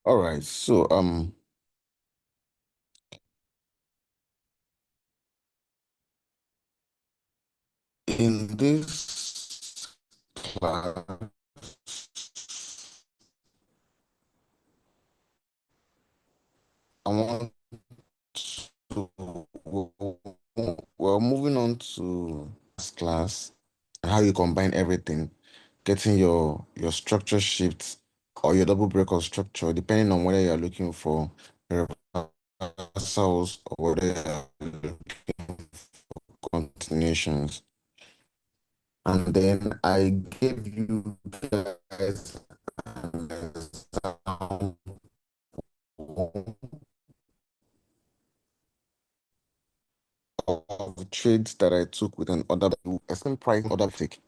All right. So in this class, I want to we're moving on to this class and how you combine everything, getting your structure shift or your double break of structure, depending on whether you're looking for reversals or whether you're looking for continuations. And then I gave you guys an example of trades that I took with an order book. I spent price order take.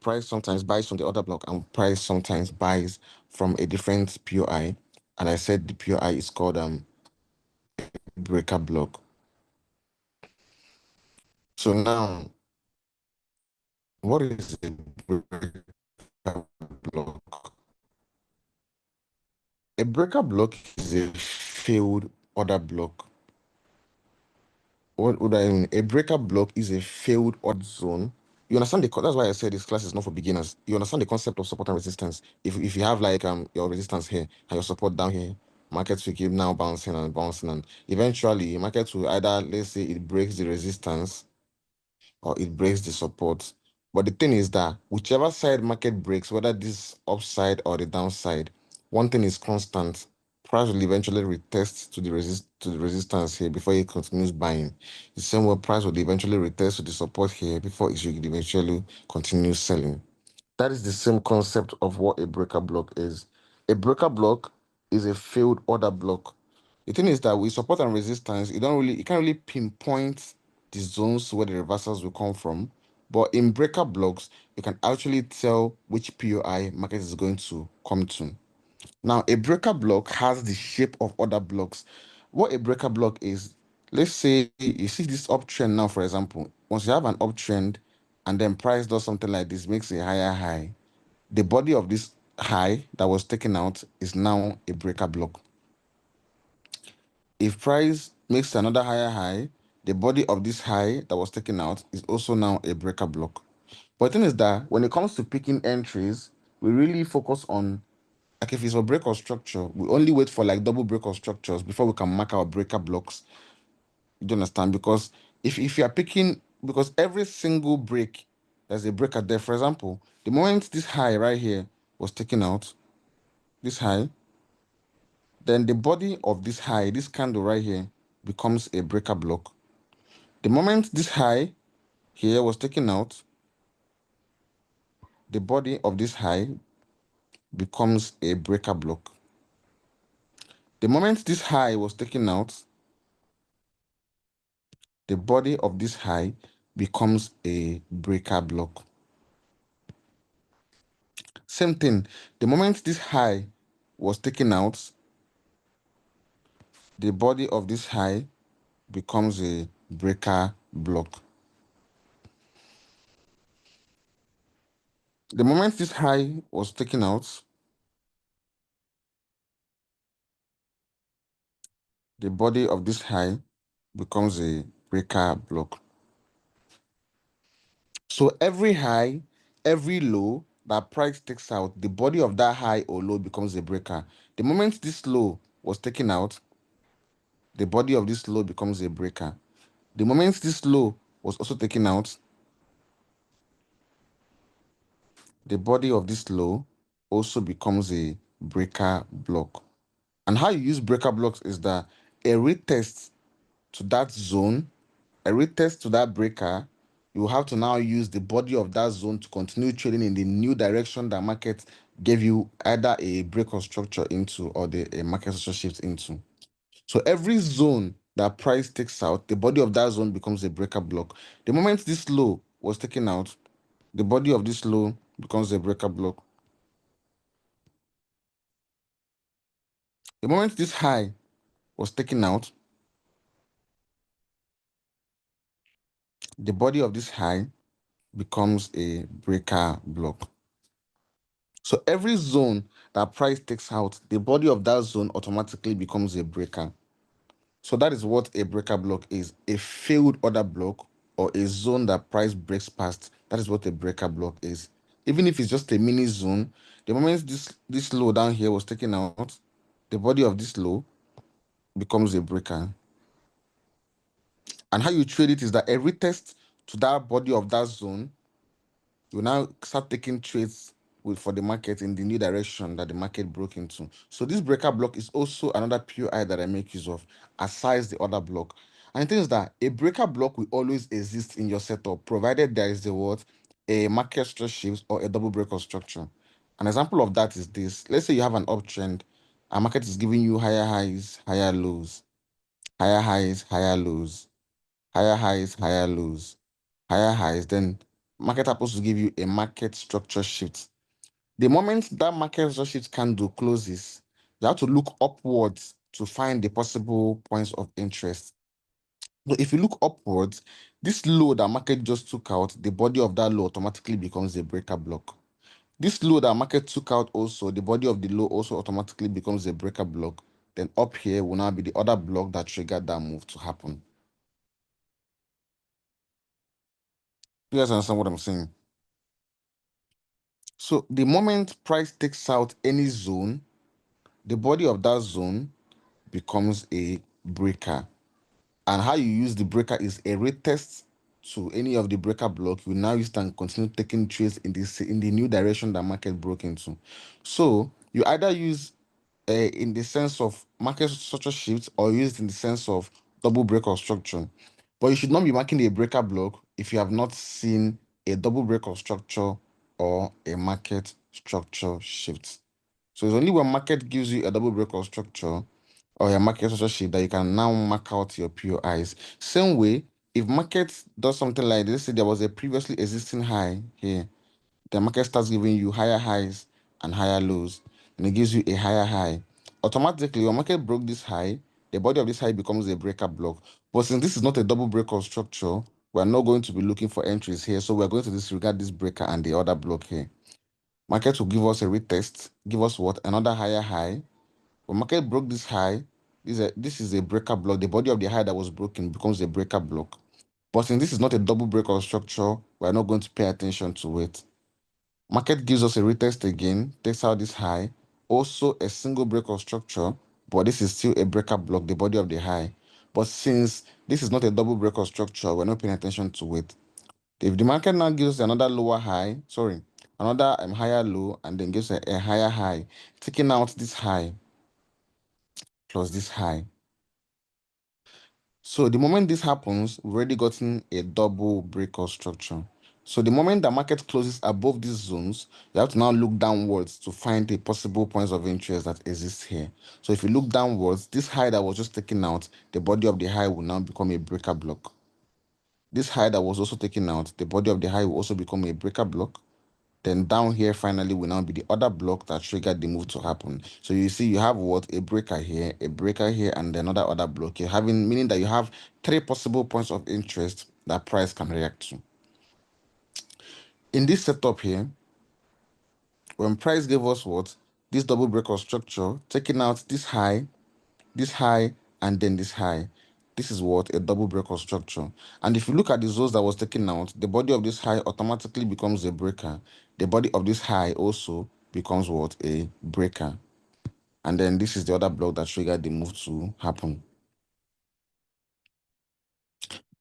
Price sometimes buys from the order block and price sometimes buys from a different POI. And I said the POI is called breaker block. So now, what is a breaker block? A breaker block is a failed order block. What would I mean? A breaker block is a failed odd zone. You understand that's why I said this class is not for beginners. You understand the concept of support and resistance. If you have like your resistance here and your support down here, markets will keep now bouncing and bouncing, and eventually markets will either, let's say, it breaks the resistance or it breaks the support. But the thing is that whichever side market breaks, whether this upside or the downside, one thing is constant. Price will eventually retest to the resistance here before it continues buying. The same way price will eventually retest to the support here before it should eventually continue selling. That is the same concept of what a breaker block is. A breaker block is a failed order block. The thing is that with support and resistance, you can't really pinpoint the zones where the reversals will come from. But in breaker blocks, you can actually tell which POI market is going to come to. Now, a breaker block has the shape of other blocks. What a breaker block is, let's say you see this uptrend now, for example. Once you have an uptrend and then price does something like this, makes a higher high, the body of this high that was taken out is now a breaker block. If price makes another higher high, the body of this high that was taken out is also now a breaker block. But the thing is that when it comes to picking entries, we really focus on, like if it's a break or structure, we only wait for like double break or structures before we can mark our breaker blocks. You do understand? Because if you are picking, because every single break, there's a breaker there. For example, the moment this high right here was taken out, this high, then the body of this high, this candle right here, becomes a breaker block. The moment this high here was taken out, the body of this high becomes a breaker block. The moment this high was taken out, the body of this high becomes a breaker block. Same thing, the moment this high was taken out, the body of this high becomes a breaker block. The moment this high was taken out, the body of this high becomes a breaker block. So every high, every low that price takes out, the body of that high or low becomes a breaker. The moment this low was taken out, the body of this low becomes a breaker. The moment this low was also taken out, the body of this low also becomes a breaker block. And how you use breaker blocks is that a retest to that zone, a retest to that breaker, you have to now use the body of that zone to continue trading in the new direction that market gave you either a break or structure into or a market structure shift into. So every zone that price takes out, the body of that zone becomes a breaker block. The moment this low was taken out, the body of this low becomes a breaker block. The moment this high was taken out, the body of this high becomes a breaker block. So every zone that price takes out, the body of that zone automatically becomes a breaker. So that is what a breaker block is: a failed order block or a zone that price breaks past. That is what a breaker block is. Even if it's just a mini zone, the moment this low down here was taken out, the body of this low becomes a breaker. And how you trade it is that every test to that body of that zone, you now start taking trades for the market in the new direction that the market broke into. So this breaker block is also another POI that I make use of, aside the other block. And the thing is that a breaker block will always exist in your setup, provided there is the what? A market structure shift or a double breaker structure. An example of that is this. Let's say you have an uptrend, a market is giving you higher highs, higher lows, higher highs, higher lows, higher highs, higher lows, higher highs, then market happens to give you a market structure shift. The moment that market structure shift candle closes, you have to look upwards to find the possible points of interest. So if you look upwards, this low that market just took out, the body of that low automatically becomes a breaker block. This low that market took out also, the body of the low also automatically becomes a breaker block. Then up here will now be the other block that triggered that move to happen. You guys understand what I'm saying? So the moment price takes out any zone, the body of that zone becomes a breaker. And how you use the breaker is a retest to any of the breaker block. You now use it and continue taking trades in the new direction that market broke into. So you either use in the sense of market structure shift or use it in the sense of double breaker structure. But you should not be marking a breaker block if you have not seen a double breaker structure or a market structure shift. So it's only when market gives you a double breaker structure or a market structure shift that you can now mark out your POIs. Same way, if market does something like this, say there was a previously existing high here, the market starts giving you higher highs and higher lows, and it gives you a higher high. Automatically, when market broke this high, the body of this high becomes a breaker block. But since this is not a double breaker structure, we're not going to be looking for entries here. So we're going to disregard this breaker and the other block here. Market will give us a retest, give us what? Another higher high. When market broke this high, this is a breaker block. The body of the high that was broken becomes a breaker block. But since this is not a double breaker structure, we're not going to pay attention to it. Market gives us a retest again, takes out this high, also a single breaker structure, but this is still a breaker block, the body of the high. But since this is not a double breaker structure, we're not paying attention to it. If the market now gives another lower high, another higher low, and then gives a higher high, taking out this high plus this high. So the moment this happens, we've already gotten a double breaker structure. So the moment the market closes above these zones, you have to now look downwards to find the possible points of interest that exist here. So if you look downwards, this high that was just taken out, the body of the high will now become a breaker block. This high that was also taken out, the body of the high will also become a breaker block. Then down here finally will now be the other block that triggered the move to happen. So you see you have what? A breaker here, and another other block here, meaning that you have three possible points of interest that price can react to. In this setup here, when price gave us what? This double breaker structure, taking out this high, and then this high. This is what? A double breaker structure. And if you look at the zones that was taken out, the body of this high automatically becomes a breaker. The body of this high also becomes what? A breaker. And then this is the other block that triggered the move to happen.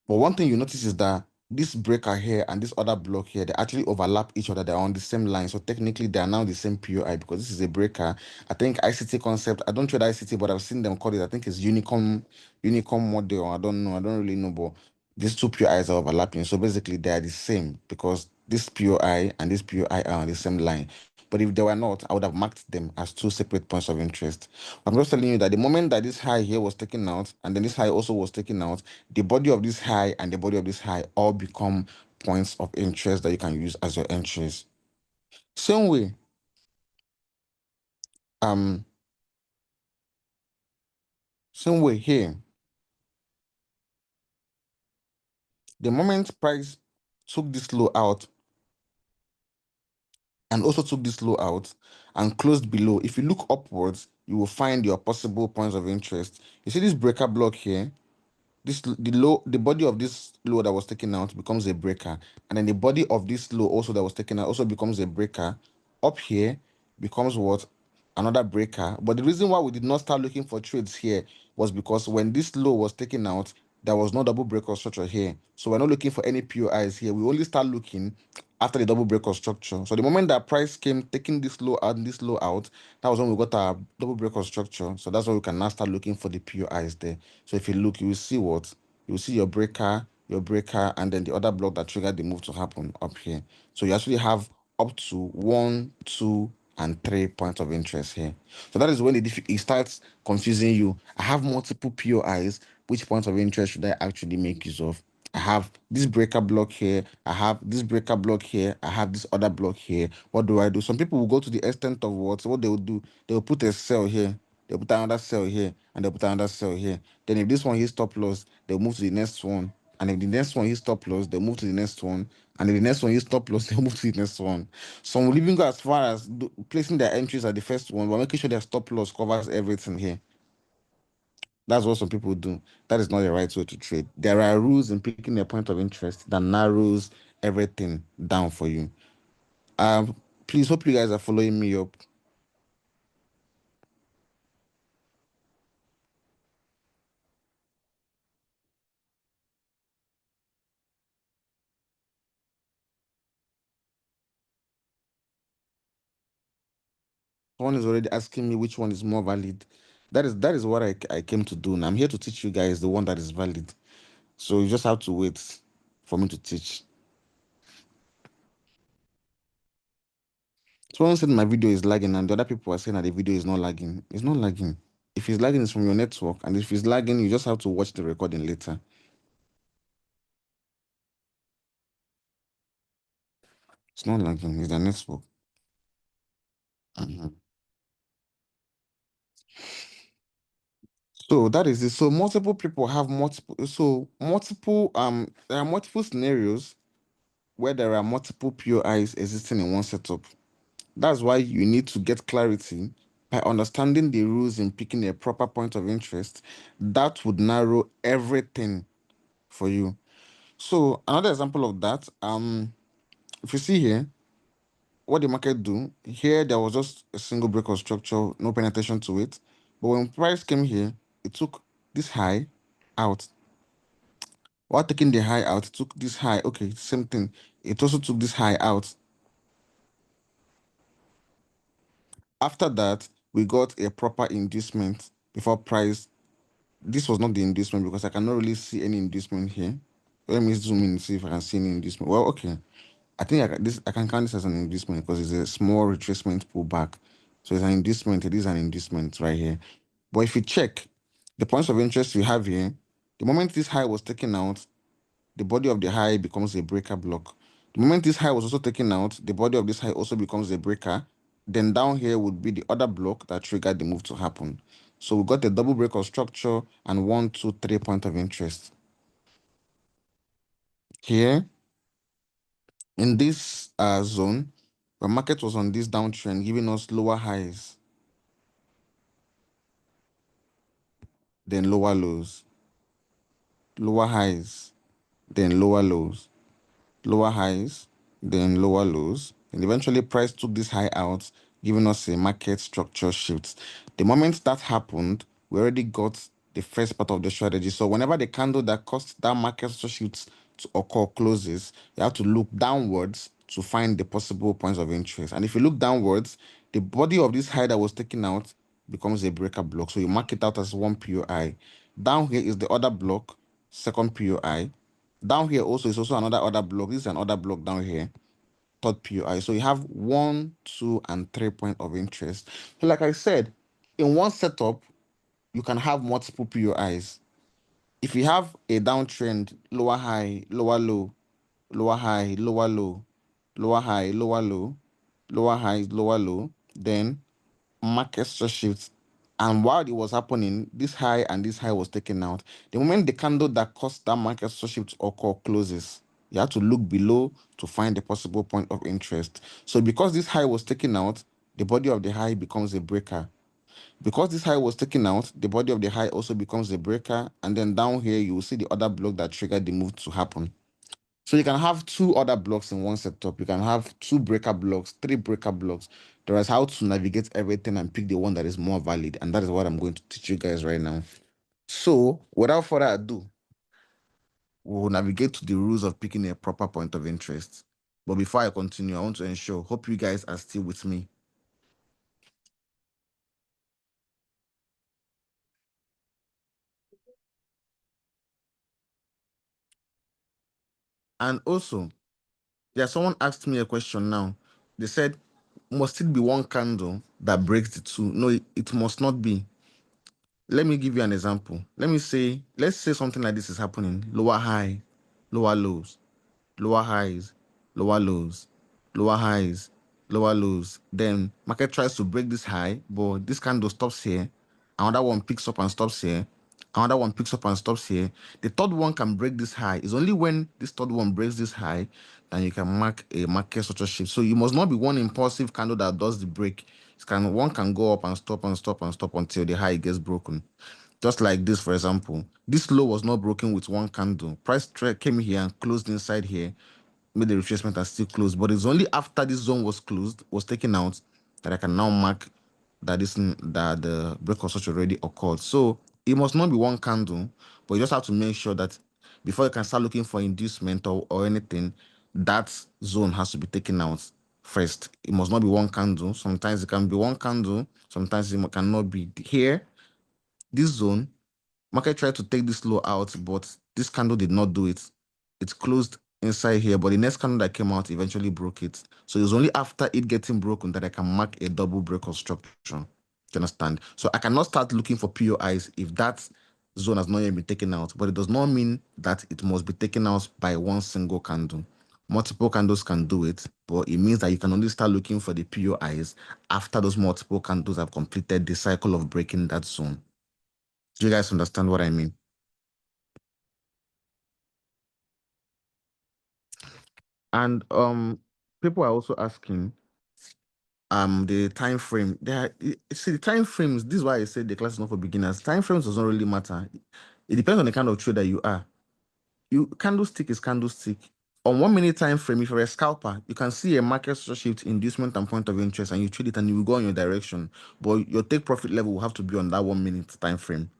But one thing you notice is that this breaker here and this other block here, they actually overlap each other. They're on the same line. So technically, they are now the same POI because this is a breaker. I think ICT concept, I don't trade ICT, but I've seen them call it, I think it's unicorn model. I don't know. I don't really know, but these two POIs are overlapping. So basically, they are the same because this POI and this POI are on the same line. But if they were not, I would have marked them as two separate points of interest. I'm just telling you that the moment that this high here was taken out, and then this high also was taken out, the body of this high and the body of this high all become points of interest that you can use as your entries. Same way, um, same way here. The moment price took this low out and also took this low out and closed below. If you look upwards, you will find your possible points of interest. You see this breaker block here, the body of this low that was taken out becomes a breaker, and then the body of this low also that was taken out also becomes a breaker. Up here becomes what? Another breaker. But the reason why we did not start looking for trades here was because when this low was taken out, there was no double breaker structure here, so we're not looking for any POIs here. We only start looking after the double breaker structure. So the moment that price came taking this low out and this low out, that was when we got our double breaker structure. So that's why we can now start looking for the POIs there. So if you look, you will see what? You will see your breaker, and then the other block that triggered the move to happen up here. So you actually have up to 1, 2, and 3 points of interest here. So that is when it starts confusing you. I have multiple POIs. Which points of interest should I actually make use of? I have this breaker block here. I have this breaker block here. I have this other block here. What do I do? Some people will go to the extent of what? So what they will do, they will put a sell here. They'll put another sell here, and they'll put another sell here. Then if this one hits stop loss, they'll move to the next one. And if the next one hits stop loss, they'll move to the next one. And if the next one hits stop loss, they'll move to the next one. Some will even go as far as placing their entries at the first one, but making sure their stop loss covers everything here. That's what some people do. That is not the right way to trade. There are rules in picking a point of interest that narrows everything down for you. Please hope you guys are following me up. Someone is already asking me which one is more valid. That is what I came to do. And I'm here to teach you guys the one that is valid. So you just have to wait for me to teach. Someone said my video is lagging, and the other people are saying that the video is not lagging. It's not lagging. If it's lagging, it's from your network. And if it's lagging, you just have to watch the recording later. It's not lagging, it's the network. Mhm. So that is it. So multiple people have there are multiple scenarios where there are multiple POIs existing in one setup. That's why you need to get clarity by understanding the rules in picking a proper point of interest. That would narrow everything for you. So another example of that, if you see here, what the market do here, there was just a single break of structure, no penetration to it. But when price came here, it took this high out. While taking the high out, it took this high. Okay, same thing. It also took this high out. After that, we got a proper inducement before price. This was not the inducement because I cannot really see any inducement here. Let me zoom in and see if I can see any inducement. Well, okay. I think I can count this as an inducement because it's a small retracement pullback. So it's an inducement. It is an inducement right here. But if you check the points of interest you have here, the moment this high was taken out, the body of the high becomes a breaker block. The moment this high was also taken out, the body of this high also becomes a breaker. Then down here would be the other block that triggered the move to happen. So we got a double breaker structure and 1, 2, 3 point of interest. Here, in this zone, the market was on this downtrend, giving us lower highs, then lower lows, lower highs, then lower lows, lower highs, then lower lows. And eventually price took this high out, giving us a market structure shift. The moment that happened, we already got the first part of the strategy. So whenever the candle that caused that market structure shift to occur closes, you have to look downwards to find the possible points of interest. And if you look downwards, the body of this high that was taken out becomes a breaker block. So you mark it out as one POI. Down here is the other block, second POI. Down here also is also another other block. This is another block down here, third POI. So you have 1, 2, and 3 point of interest. So like I said, in one setup, you can have multiple POIs. If you have a downtrend, lower high, lower low, lower high, lower low, lower high, lower low, lower high, lower low, then market shifts. And while it was happening, this high and this high was taken out. The moment the candle that caused that market shift to occur closes, You have to look below to find the possible point of interest. So because this high was taken out, the body of the high becomes a breaker. Because this high was taken out, the body of the high also becomes a breaker. And then down here, you will see the other block that triggered the move to happen. So you can have two other blocks in one setup. You can have two breaker blocks, three breaker blocks. There is how to navigate everything and pick the one that is more valid. And that is what I'm going to teach you guys right now. So without further ado, we will navigate to the rules of picking a proper point of interest. But before I continue, I want to ensure, hope you guys are still with me. And also, yeah, someone asked me a question now. They said, must it be one candle that breaks the two? No, it must not be. Let me give you an example. Let's say something like this is happening. Lower high, lower lows, lower highs, lower lows, lower highs, lower lows. Then market tries to break this high, but this candle stops here. Another one picks up and stops here. Another one picks up and stops here. The third one can break this high. It's only when this third one breaks this high that you can mark a market structure shift. So you must not be one impulsive candle that does the break. One can go up and stop and stop and stop until the high gets broken. Just like this, for example, this low was not broken with one candle. Came here and closed inside here, made the retracement and still closed. But it's only after this zone was closed, was taken out, that I can now mark that that the break of such already occurred. So it must not be one candle, but you just have to make sure that before you can start looking for inducement or anything, that zone has to be taken out first. It must not be one candle. Sometimes it can be one candle, sometimes it cannot be. Here, this zone, market tried to take this low out, but this candle did not do it. It closed inside here, but the next candle that came out eventually broke it. So it was only after it getting broken that I can mark a double break of structure. Do you understand? So I cannot start looking for POIs if that zone has not yet been taken out, but it does not mean that it must be taken out by one single candle. Multiple candles can do it, but it means that you can only start looking for the POIs after those multiple candles have completed the cycle of breaking that zone. Do you guys understand what I mean? And people are also asking the time frame. See, the time frames, this is why I said the class is not for beginners. Time frames does not really matter. It depends on the kind of trader you are. Candlestick is candlestick. On 1 minute time frame, if you're a scalper, you can see a market structure shift, inducement, and point of interest, and you trade it and you will go in your direction. But your take profit level will have to be on that 1 minute time frame.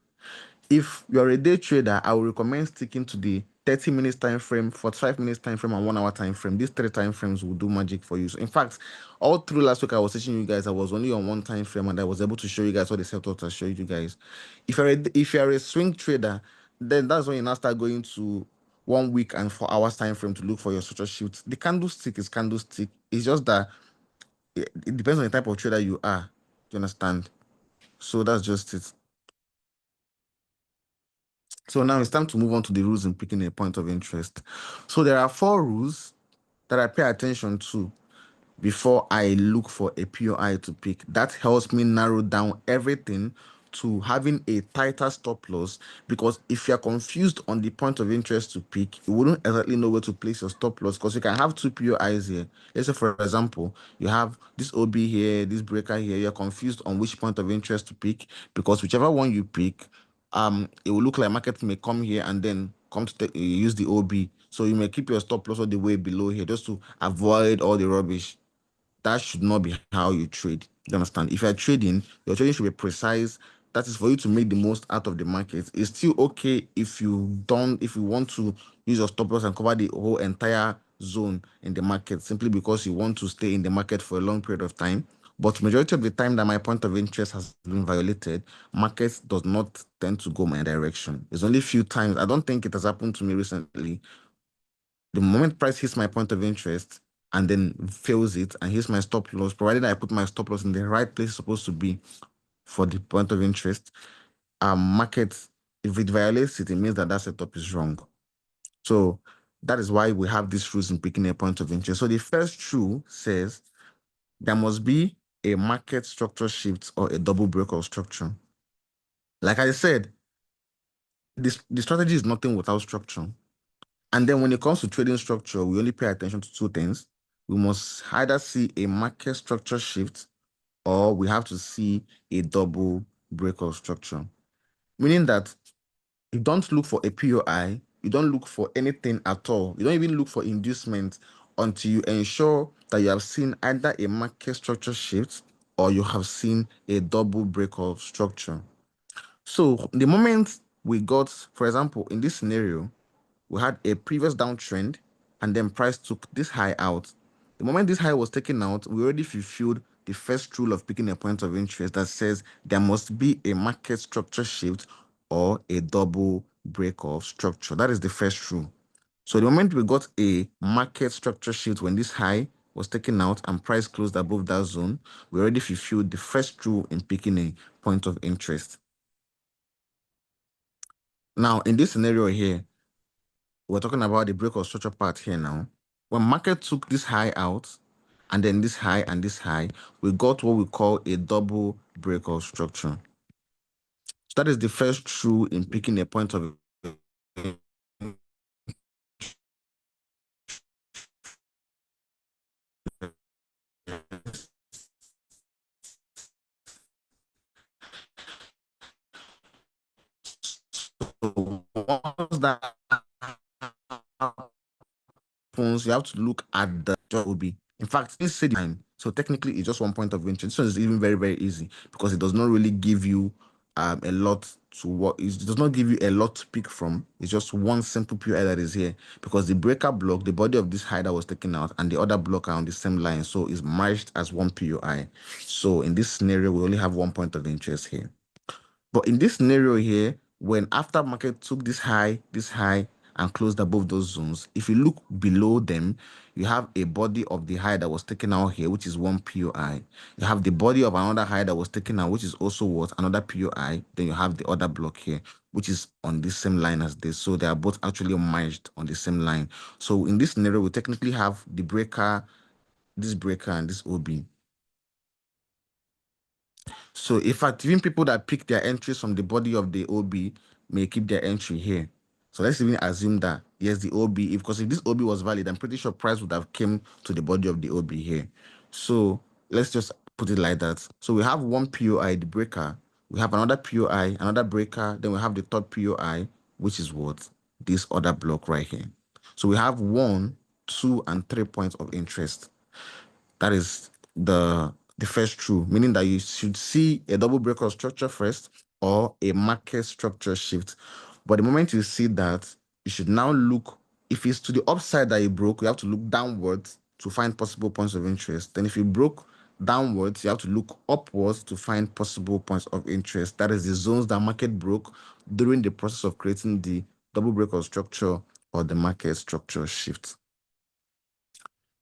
If you're a day trader, I would recommend sticking to the 30 minutes time frame, 45 minutes time frame, and 1 hour time frame. These three time frames will do magic for you. So in fact, all through last week I was teaching you guys, I was only on one time frame and I was able to show you guys what the setup I showed you guys. If you're a swing trader, then that's when you now start going to 1 week and 4 hours time frame to look for your structure shifts. The candlestick is candlestick. It's just that it depends on the type of trader you are. Do you understand? So that's just it. So now it's time to move on to the rules in picking a point of interest. So there are 4 rules that I pay attention to before I look for a POI to pick. That helps me narrow down everything to having a tighter stop loss, because if you're confused on the point of interest to pick, you wouldn't exactly know where to place your stop loss, because you can have 2 POIs here. Let's say, for example, you have this OB here, this breaker here. You're confused on which point of interest to pick, because whichever one you pick, it will look like market may come here and then come to use the OB. So you may keep your stop loss all the way below here just to avoid all the rubbish. That should not be how you trade. You understand? If you're trading, your trading should be precise. That is for you to make the most out of the market. It's still okay if if you want to use your stop loss and cover the whole entire zone in the market simply because you want to stay in the market for a long period of time. But majority of the time that my point of interest has been violated, market does not tend to go my direction. It's only a few times. I don't think it has happened to me recently. The moment price hits my point of interest and then fails it and hits my stop loss, provided I put my stop loss in the right place it's supposed to be for the point of interest, market, if it violates it, it means that that setup is wrong. So that is why we have these rules in picking a point of interest. So the first rule says there must be a market structure shift or a double break of structure. Like I said, the strategy is nothing without structure. And then when it comes to trading structure, we only pay attention to two things. We must either see a market structure shift or we have to see a double breakout structure. Meaning that you don't look for a POI, you don't look for anything at all. You don't even look for inducement until you ensure that you have seen either a market structure shift or you have seen a double breakout structure. So the moment we got, for example, in this scenario, we had a previous downtrend and then price took this high out. The moment this high was taken out, we already fulfilled the first rule of picking a point of interest that says there must be a market structure shift or a double break-off structure. That is the first rule. So the moment we got a market structure shift when this high was taken out and price closed above that zone, we already fulfilled the first rule in picking a point of interest. Now, in this scenario here, we're talking about the break of structure part here now. When market took this high out, and then this high and this high, we got what we call a double break of structure. So that is the first true in picking a point of so once that happens, you have to look at the job will be. In fact, this time, so technically it's just one point of interest. This one is even very, very easy because it does not really give you a lot to what it does not give you a lot to pick from. It's just one simple PI that is here because the breaker block, the body of this high that was taken out, and the other block are on the same line, so it's merged as one POI. So in this scenario, we only have one point of interest here. But in this scenario here, when after market took this high, and closed above those zones, if you look below them, you have a body of the high that was taken out here, which is one POI. You have the body of another high that was taken out, which is also what? Another POI. Then you have the other block here, which is on the same line as this. So they are both actually merged on the same line. So in this scenario, we technically have the breaker, this breaker, and this OB. So in fact, even people that pick their entries from the body of the OB may keep their entry here. So let's even assume that yes, the OB, because if this OB was valid, I'm pretty sure price would have came to the body of the OB here. So let's just put it like that. So we have one POI, the breaker. We have another POI, another breaker. Then we have the third POI, which is what? This other block right here. So we have 1, 2, and 3 points of interest. That is the first true, meaning that you should see a double breakout structure first or a market structure shift. But the moment you see that, you should now look, if it's to the upside that you broke, you have to look downwards to find possible points of interest. Then if you broke downwards, you have to look upwards to find possible points of interest. That is the zones that market broke during the process of creating the double breakout structure or the market structure shift.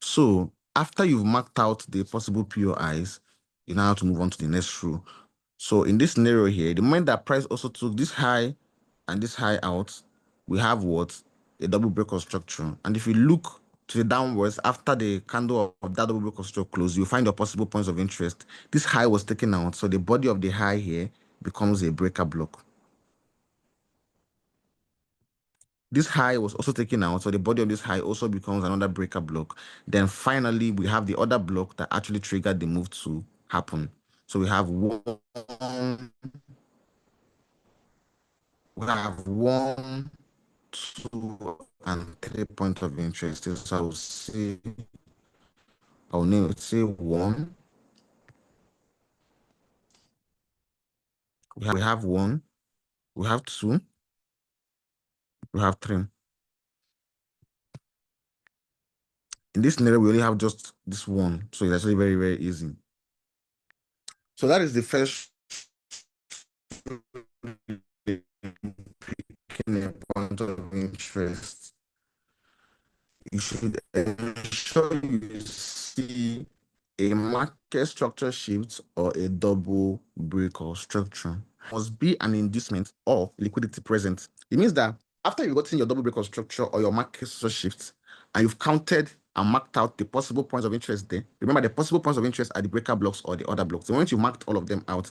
So after you've marked out the possible POIs, you now have to move on to the next rule. So in this scenario here, the moment that price also took this high and this high out, we have what? A double breakout structure. And if you look to the downwards after the candle of that double breakout structure close, you find your possible points of interest. This high was taken out, so the body of the high here becomes a breaker block. This high was also taken out, so the body of this high also becomes another breaker block. Then finally, we have the other block that actually triggered the move to happen. So we have one, 2, and 3 points of interest. So I'll name it, say 1. We have 1, we have 2, we have 3. In this scenario, we only have just this one, so it's actually very, very easy. So that is the first picking a point of interest. You should ensure you see a market structure shift or a double breakout structure. Must be an inducement or liquidity present. It means that after you've gotten your double breakout structure or your market structure shift, and you've counted and marked out the possible points of interest there. Remember, the possible points of interest are the breaker blocks or the other blocks. The moment you marked all of them out,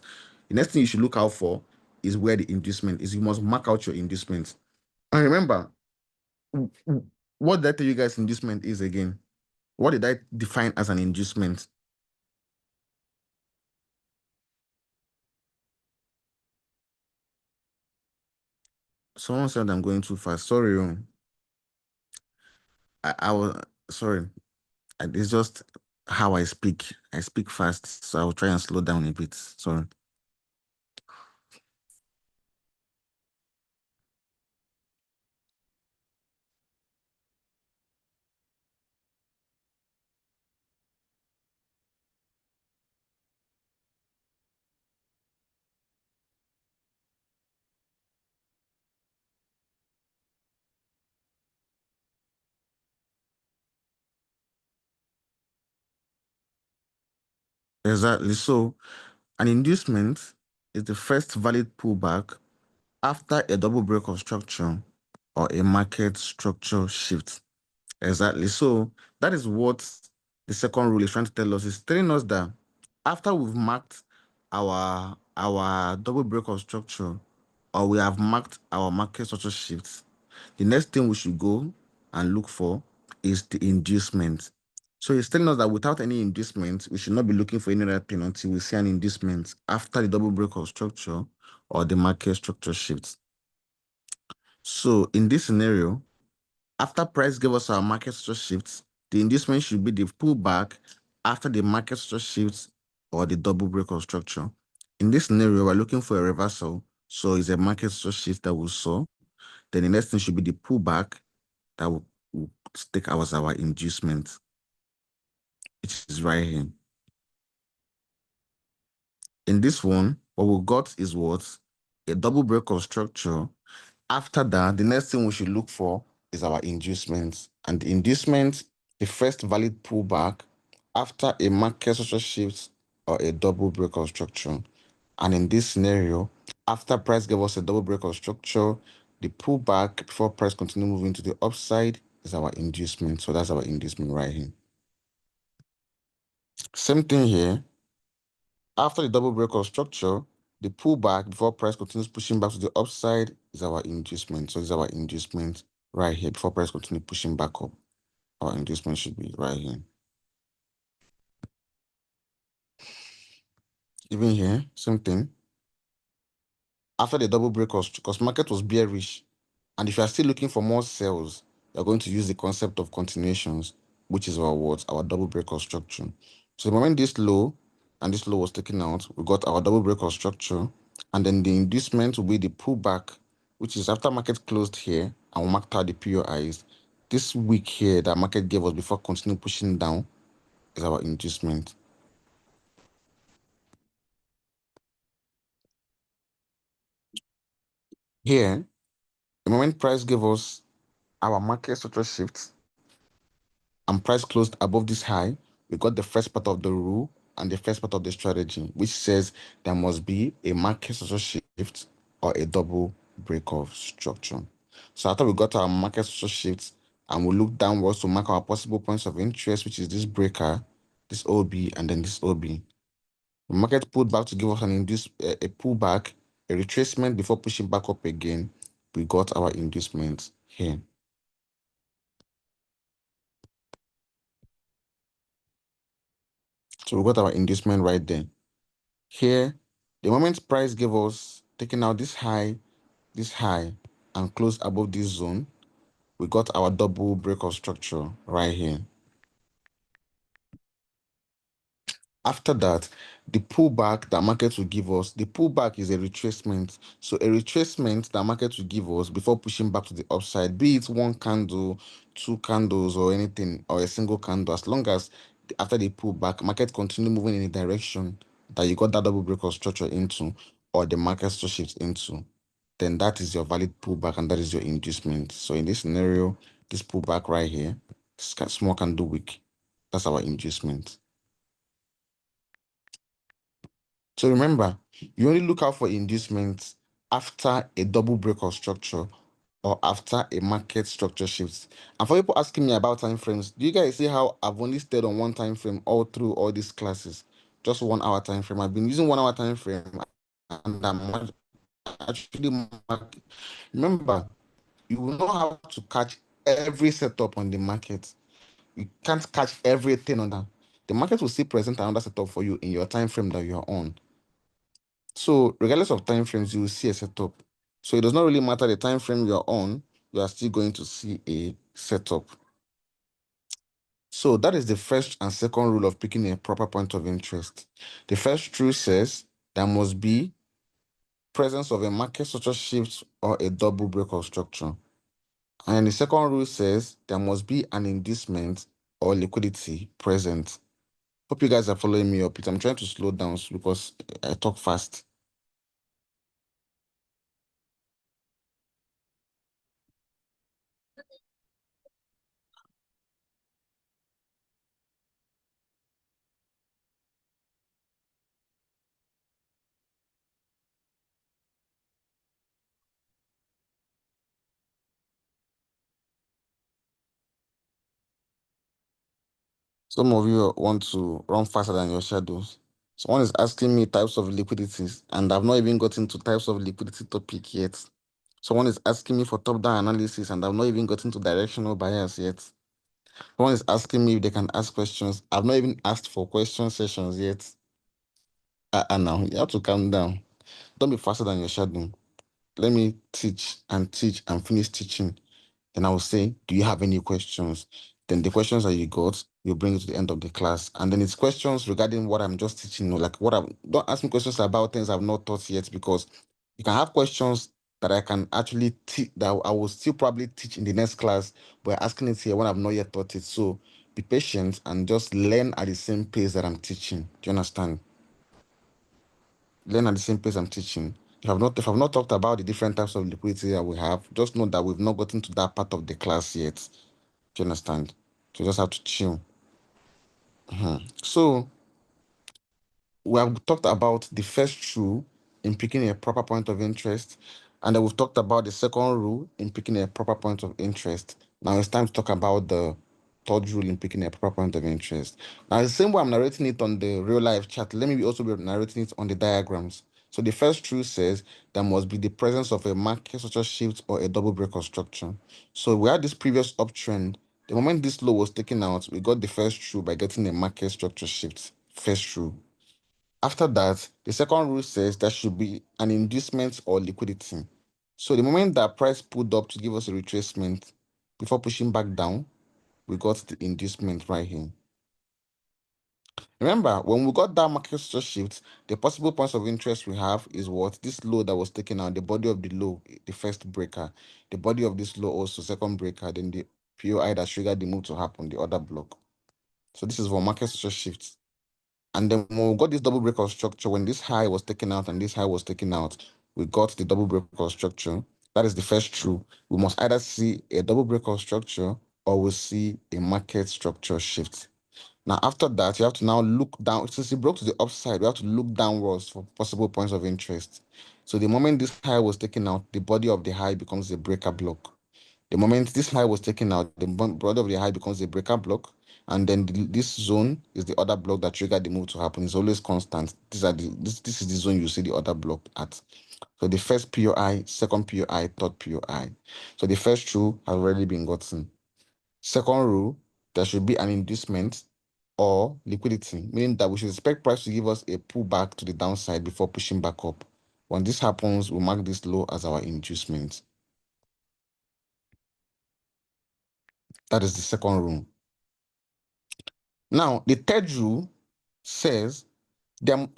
the next thing you should look out for is where the inducement is. You must mark out your inducement. And remember, What did I tell you guys inducement is again? What did I define as an inducement? Someone said I'm going too fast. Sorry. I was sorry. It's just how I speak. I speak fast, so I'll try and slow down a bit. Sorry. Exactly. So an inducement is the first valid pullback after a double break of structure or a market structure shift. Exactly. So that is what the second rule is trying to tell us. It's telling us that after we've marked our double break of structure or we have marked our market structure shifts, the next thing we should go and look for is the inducement. So it's telling us that without any inducement, we should not be looking for any other thing until we see an inducement after the double break of structure or the market structure shifts. So in this scenario, after price gave us our market structure shifts, the inducement should be the pullback after the market structure shifts or the double break of structure. In this scenario, we're looking for a reversal. So it's a market structure shift that we saw. Then the next thing should be the pullback that will take our inducement, which is right here. In this one, what we got is what? A double break of structure. After that, the next thing we should look for is our inducement. And the inducement, the first valid pullback after a market structure shift or a double break of structure. And in this scenario, after price gave us a double break of structure, the pullback before price continue moving to the upside is our inducement. So that's our inducement right here. Same thing here. After the double break of structure, the pullback before price continues pushing back to the upside is our inducement. So it's our inducement right here before price continue pushing back up. Our inducement should be right here. Even here, same thing. After the double break of because market was bearish, and if you are still looking for more sales, you're going to use the concept of continuations, which is our what? Our double break of structure. So the moment this low and this low was taken out, we got our double break of structure, and then the inducement will be the pullback, which is after market closed here and we marked out the POIs. This week here that market gave us before continuing pushing down is our inducement. Here, the moment price gave us our market structure shift and price closed above this high, we got the first part of the rule and the first part of the strategy, which says there must be a market structure shift or a double break of structure. So after we got our market structure shift and we look downwards to mark our possible points of interest, which is this breaker, this OB, and then this OB. The market pulled back to give us an a pullback, a retracement before pushing back up again. We got our inducement here. So we got our inducement right there. Here, the moment price gave us, taking out this high, and close above this zone, we got our double break of structure right here. After that, the pullback that market will give us, the pullback is a retracement. So a retracement that market will give us before pushing back to the upside, be it one candle, two candles, or anything, or a single candle, as long as after the pullback, market continue moving in a direction that you got that double break of structure into, or the market still shifts into, then that is your valid pullback and that is your inducement. So in this scenario, this pullback right here, this small candle wick, that's our inducement. So remember, you only look out for inducements after a double break of structure or after a market structure shifts. And for people asking me about time frames, do you guys see how I've only stayed on one time frame all through all these classes? Just 1 hour time frame. I've been using 1 hour time frame and I'm actually remember, you will not have to catch every setup on the market. You can't catch everything on that. The market will still present another setup for you in your time frame that you're on. So regardless of time frames, you will see a setup. So it does not really matter the time frame you're on, you are still going to see a setup. So that is the first and second rule of picking a proper point of interest. The first rule says there must be presence of a market structure shift or a double break of structure. And the second rule says there must be an inducement or liquidity present. Hope you guys are following me up. I'm trying to slow down because I talk fast. Some of you want to run faster than your shadows. Someone is asking me types of liquidities, and I've not even gotten to types of liquidity topic yet. Someone is asking me for top-down analysis, and I've not even gotten to directional bias yet. Someone is asking me if they can ask questions. I've not even asked for question sessions yet. Now you have to calm down. Don't be faster than your shadow. Let me teach and finish teaching. Then I will say, do you have any questions? Then the questions that you got, you bring it to the end of the class. And then it's questions regarding what I'm just teaching. Like don't ask me questions about things I've not taught yet, because you can have questions that I can actually teach, that I will still probably teach in the next class, but asking it here when I've not yet taught it. So be patient and just learn at the same pace that I'm teaching. Do you understand? Learn at the same pace I'm teaching. If I've not talked about the different types of liquidity that we have, just know that we've not gotten to that part of the class yet. Do you understand? So you just have to chill. So we have talked about the first rule in picking a proper point of interest, and then we've talked about the second rule in picking a proper point of interest. Now it's time to talk about the third rule in picking a proper point of interest. Now, the same way I'm narrating it on the real life chat, let me also be narrating it on the diagrams. So the first rule says there must be the presence of a market structure shift or a double break of structure. So we had this previous uptrend. The moment this low was taken out, we got the first rule by getting a market structure shift. First rule. After that, the second rule says there should be an inducement or liquidity. So the moment that price pulled up to give us a retracement before pushing back down, we got the inducement right here. Remember, when we got that market structure shift, the possible points of interest we have is what? This low that was taken out, the body of the low, the first breaker, the body of this low also, second breaker, then the POI that triggered the move to happen, the other block. So this is for market structure shifts. And then when we got this double breakout structure, when this high was taken out and this high was taken out, we got the double breakout structure. That is the first true. We must either see a double breakout structure or we'll see a market structure shift. Now, after that, you have to now look down. Since it broke to the upside, we have to look downwards for possible points of interest. So the moment this high was taken out, the body of the high becomes a breaker block. The moment this high was taken out, the body of the high becomes a breaker block, and then this zone is the other block that triggered the move to happen. It's always constant. This is the zone you see the other block at. So the first POI, second POI, third POI. So the first rule has already been gotten. Second rule, there should be an inducement or liquidity, meaning that we should expect price to give us a pullback to the downside before pushing back up. When this happens, we mark this low as our inducement. That is the second rule. Now, the third rule says the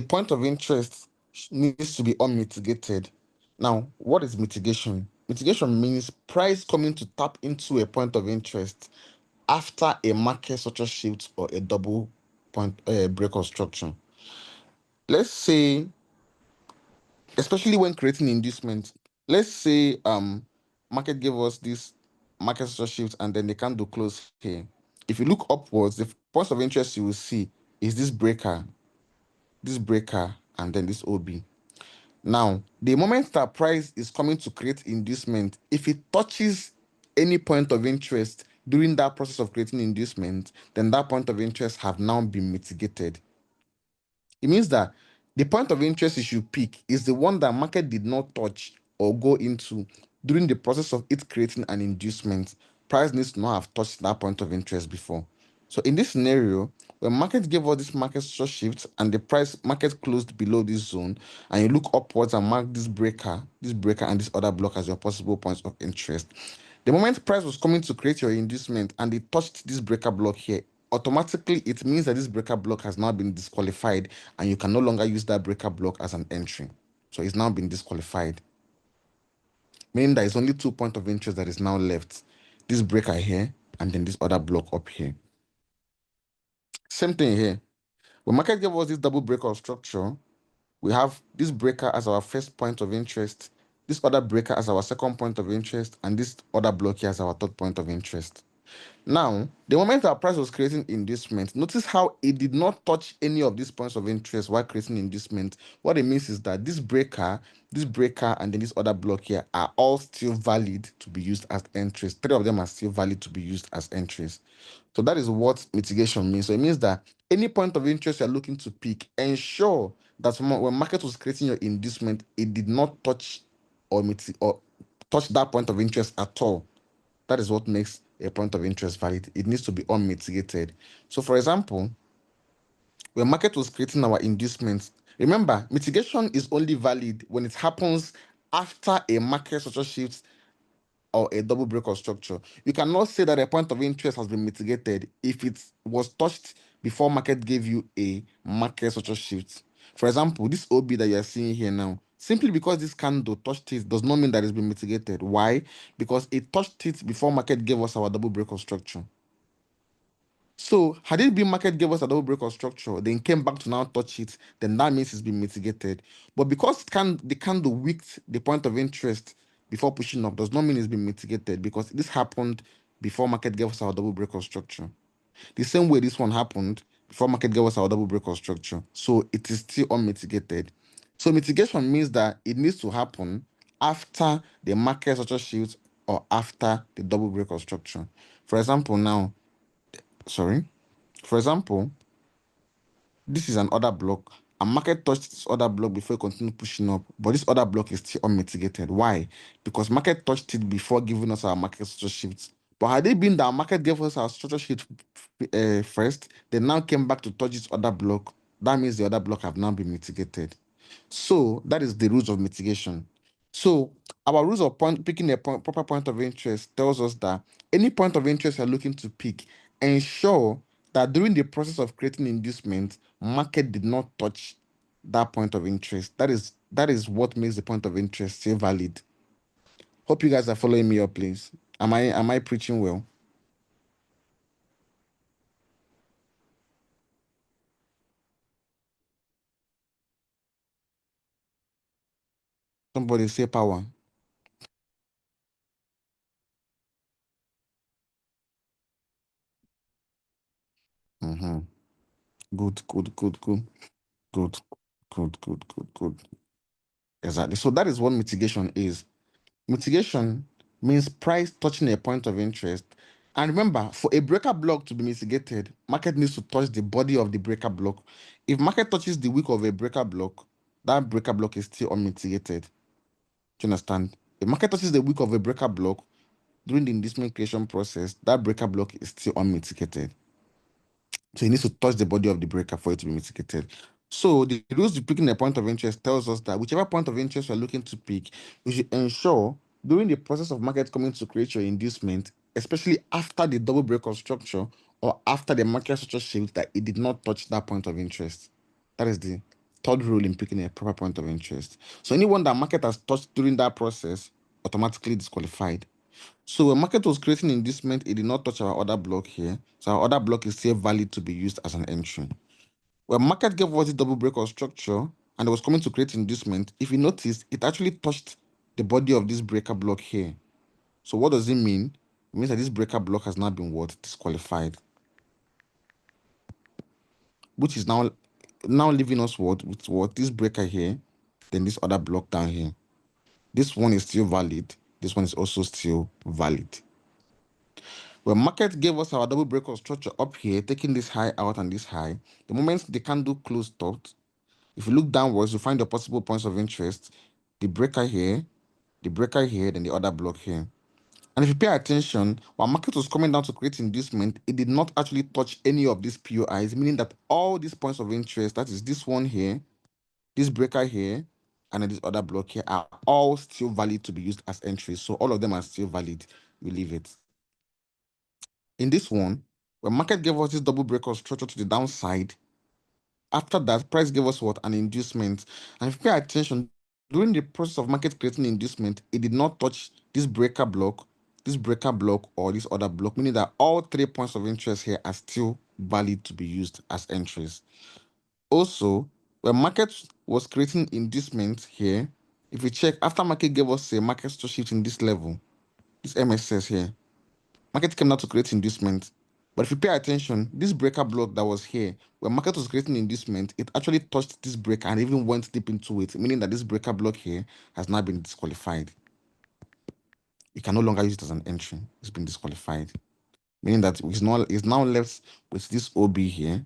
point of interest needs to be unmitigated. Now, what is mitigation? Mitigation means price coming to tap into a point of interest after a market structure shift or a double point break of structure. Let's say, especially when creating inducement, let's say market gave us this market structure shift and then they can't do close here. If you look upwards, the points of interest you will see is this breaker, and then this OB. Now, the moment that price is coming to create inducement, if it touches any point of interest during that process of creating inducement, then that point of interest have now been mitigated. It means that the point of interest you should pick is the one that market did not touch or go into during the process of it creating an inducement. price needs to not have touched that point of interest before. So in this scenario, when market gave us this market structure shift and the price market closed below this zone, and you look upwards and mark this breaker, and this other block as your possible points of interest. The moment price was coming to create your inducement and it touched this breaker block here, automatically it means that this breaker block has now been disqualified and you can no longer use that breaker block as an entry. So it's now been disqualified, meaning that it's only 2 points of interest that is now left. This breaker here and then this other block up here. Same thing here. When market gave us this double breakout structure, we have this breaker as our first point of interest, this other breaker as our second point of interest, and this other block here as our third point of interest. Now, the moment our price was creating inducement, notice how it did not touch any of these points of interest while creating inducement. What it means is that this breaker, and then this other block here are all still valid to be used as entries. 3 of them are still valid to be used as entries. So that is what mitigation means. So it means that any point of interest you're looking to pick, ensure that when market was creating your inducement, it did not touch or touch that point of interest at all. That is what makes a point of interest valid. It needs to be unmitigated. So for example, when market was creating our inducements, remember, mitigation is only valid when it happens after a market structure shift or a double breakout structure. You cannot say that a point of interest has been mitigated if it was touched before market gave you a market structure shift. For example, this OB that you're seeing here now, simply because this candle touched it does not mean that it's been mitigated. Why? Because it touched it before market gave us our double breakout structure. So had it been market gave us a double breakout structure, then came back to now touch it, then that means it's been mitigated. But because the candle wicked the point of interest before pushing up does not mean it's been mitigated, because this happened before market gave us our double breakout structure. The same way this one happened before market gave us our double breakout structure. So it is still unmitigated. So mitigation means that it needs to happen after the market structure shift or after the double breakout structure. For example, for example, this is an order block. A market touched this other block before it continued pushing up, but this other block is still unmitigated. Why? Because market touched it before giving us our market structure shift. But had it been that market gave us our structure shift first, they now came back to touch this other block, that means the other block have now been mitigated. So that is the rules of mitigation. So our rules of picking a proper point of interest tells us that any point of interest you're looking to pick, ensure that during the process of creating inducement, market did not touch that point of interest. That is what makes the point of interest still valid. Hope you guys are following me up, please. Am I preaching well? Somebody say power. Mm-hmm. Good, good, good, good, good, good, good, good, good. Exactly. So that is what mitigation is. Mitigation means price touching a point of interest. And remember, for a breaker block to be mitigated, market needs to touch the body of the breaker block. If market touches the wick of a breaker block, that breaker block is still unmitigated. Do you understand? If market touches the wick of a breaker block during the inducement creation process, that breaker block is still unmitigated. So it needs to touch the body of the breaker for it to be mitigated. So the rules to picking a point of interest tells us that whichever point of interest you're looking to pick, you should ensure during the process of market coming to create your inducement, especially after the double breakout structure or after the market structure shift, that it did not touch that point of interest. That is the third rule in picking a proper point of interest. So anyone that market has touched during that process, automatically disqualified. So when market was creating inducement, it did not touch our order block here. So our order block is still valid to be used as an entry. When market gave us the double breakout structure and it was coming to create inducement, if you notice, it actually touched the body of this breaker block here. So what does it mean? It means that this breaker block has now been what? Disqualified. Which is now leaving us what? With what? This breaker here, then this other block down here. This one is still valid. This one is also still valid. When market gave us our double breakout structure up here, taking this high out and this high, the moment the candle closed out, if you look downwards, you find the possible points of interest, the breaker here, then the other block here. And if you pay attention, while market was coming down to create inducement, it did not actually touch any of these POIs, meaning that all these points of interest, that is this one here, this breaker here, and then this other block here, are all still valid to be used as entries. So all of them are still valid. We leave it. In this one, when market gave us this double breakout structure to the downside, after that, price gave us what? An inducement. And if you pay attention, during the process of market creating inducement, it did not touch this breaker block, or this other block, meaning that all 3 points of interest here are still valid to be used as entries. Also, when market was creating inducement here, if you check, after market gave us a market to shift in this level, this MSS here, market came down to create inducement. But if you pay attention, this breaker block that was here, when market was creating inducement, it actually touched this breaker and even went deep into it, meaning that this breaker block here has now been disqualified. You can no longer use it as an entry. It's been disqualified, meaning that it's now left with this OB here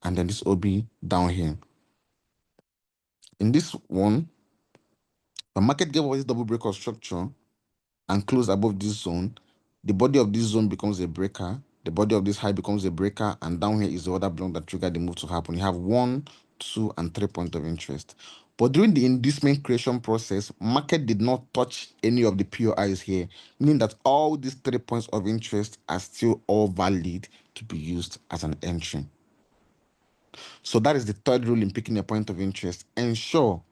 and then this OB down here. In this one, the market gave us this double breakout structure and close above this zone, the body of this zone becomes a breaker, the body of this high becomes a breaker, and down here is the other block that triggered the move to happen. You have 1, 2, and 3 points of interest. But during the inducement creation process, market did not touch any of the POIs here, meaning that all these 3 points of interest are still all valid to be used as an entry. So that is the third rule in picking a point of interest. Ensure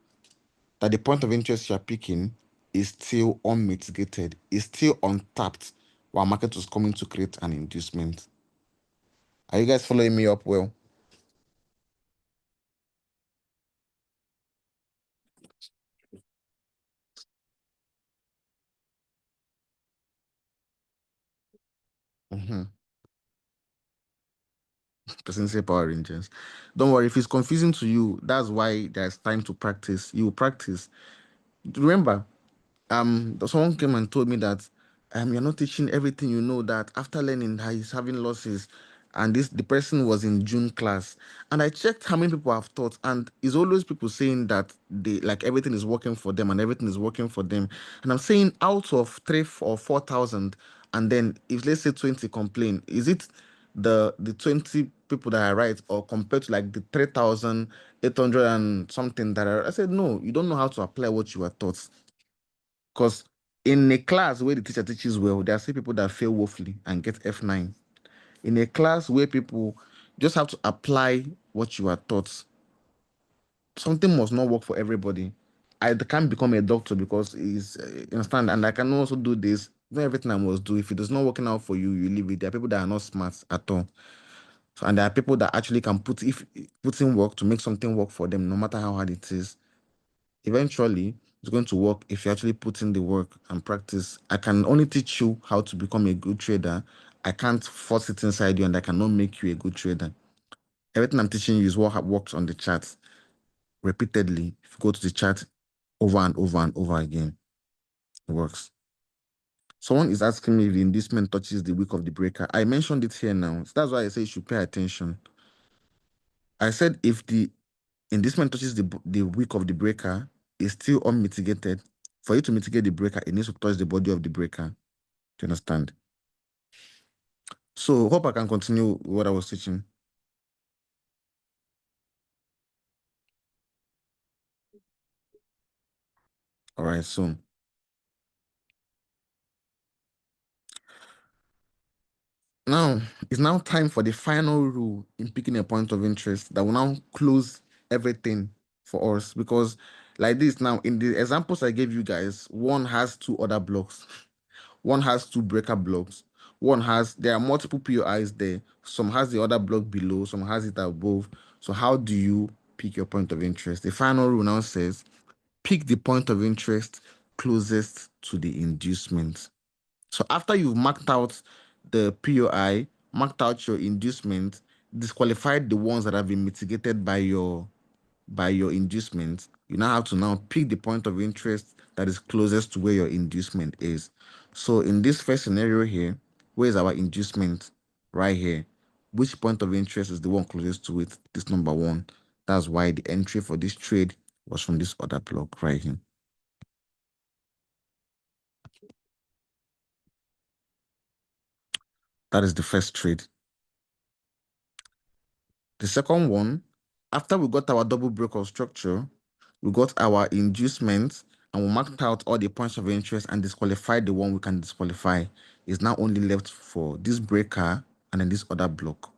that the point of interest you're picking is still unmitigated, is still untapped, while market was coming to create an inducement. Are you guys following me up well? Mm-hmm. Person say Power Rangers. Don't worry, if it's confusing to you, that's why there's time to practice. You will practice. Remember, someone came and told me that you're not teaching everything you know, that after learning that he's having losses, and the person was in June class, and I checked how many people have taught, and it's always people saying that they like everything is working for them and everything is working for them. And I'm saying, out of 3 or 4,000, and then if let's say 20 complain, is it the 20 people that are right, or compared to like the 3,800 and something that are? I said, no, you don't know how to apply what you are taught. Because in a class where the teacher teaches well, there are still people that fail woefully and get F9. In a class where people just have to apply what you are taught, something must not work for everybody. I can't become a doctor because you understand, and I can also do this. Not everything I must do. If it is not working out for you, you leave it. There are people that are not smart at all. So, and there are people that actually can put in work to make something work for them, no matter how hard it is. Eventually it's going to work if you actually put in the work and practice. I can only teach you how to become a good trader. I can't force it inside you, and I cannot make you a good trader. Everything I'm teaching you is what works on the chart repeatedly. If you go to the chart over and over and over again, it works. Someone is asking me if the inducement touches the wick of the breaker. I mentioned it here now. So that's why I say you should pay attention. I said if the inducement touches the wick of the breaker, is still unmitigated. For you to mitigate the breaker, it needs to touch the body of the breaker. Do you understand? So hope I can continue what I was teaching. All right, so now it's now time for the final rule in picking a point of interest that will now close everything for us. Because like this now, in the examples I gave you guys, one has 2 other blocks. One has 2 breaker blocks. There are multiple POIs there. Some has the other block below, some has it above. So how do you pick your point of interest? The final rule now says, pick the point of interest closest to the inducement. So after you've marked out the POI, marked out your inducement, disqualified the ones that have been mitigated by your inducement, you now have to now pick the point of interest that is closest to where your inducement is. So in this first scenario here, where is our inducement? Right here. Which point of interest is the one closest to it? This number 1. That's why the entry for this trade was from this other block right here. That is the first trade. The second one, after we got our double breakout structure, we got our inducement, and we marked out all the points of interest and disqualified the one we can disqualify. Is now only left for this breaker and then this other block.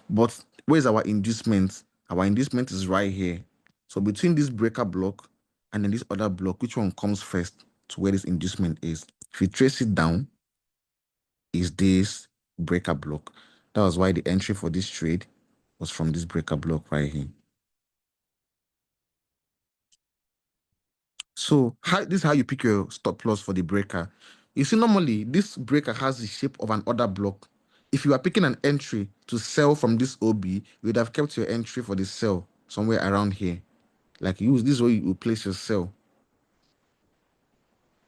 But where's our inducement? Our inducement is right here. So between this breaker block and then this other block, which one comes first to where this inducement is? If you trace it down, is this breaker block. That was why the entry for this trade was from this breaker block right here. So this is how you pick your stop loss for the breaker. You see, normally this breaker has the shape of an order block. If you are picking an entry to sell from this OB, you would have kept your entry for the sell somewhere around here. Like this is where you place your sell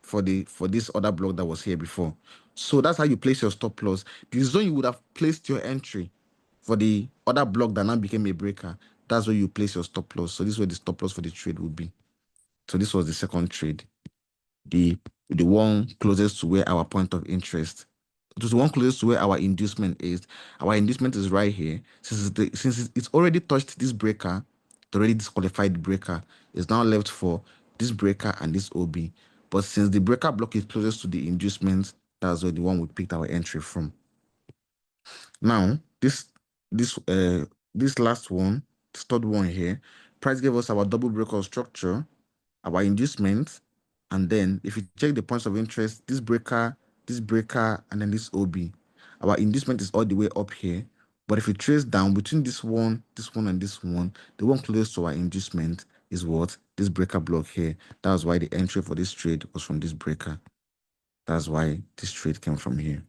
for this other block that was here before. So that's how you place your stop loss. The zone you would have placed your entry for the other block that now became a breaker. That's where you place your stop loss. So this is where the stop loss for the trade would be. So this was the second trade. The one closest to where our point of interest, the one closest to where our inducement is. Our inducement is right here. Since it's already touched this breaker, the already disqualified breaker, is now left for this breaker and this OB. But since the breaker block is closest to the inducement, that's where the one we picked our entry from. Now, this last one, this third one here, price gave us our double breakout structure, our inducement, and then if you check the points of interest, this breaker, and then this OB, our inducement is all the way up here. But if you trace down between this one, and this one, the one closest to our inducement is what? This breaker block here. That's why the entry for this trade was from this breaker. That's why this trade came from here.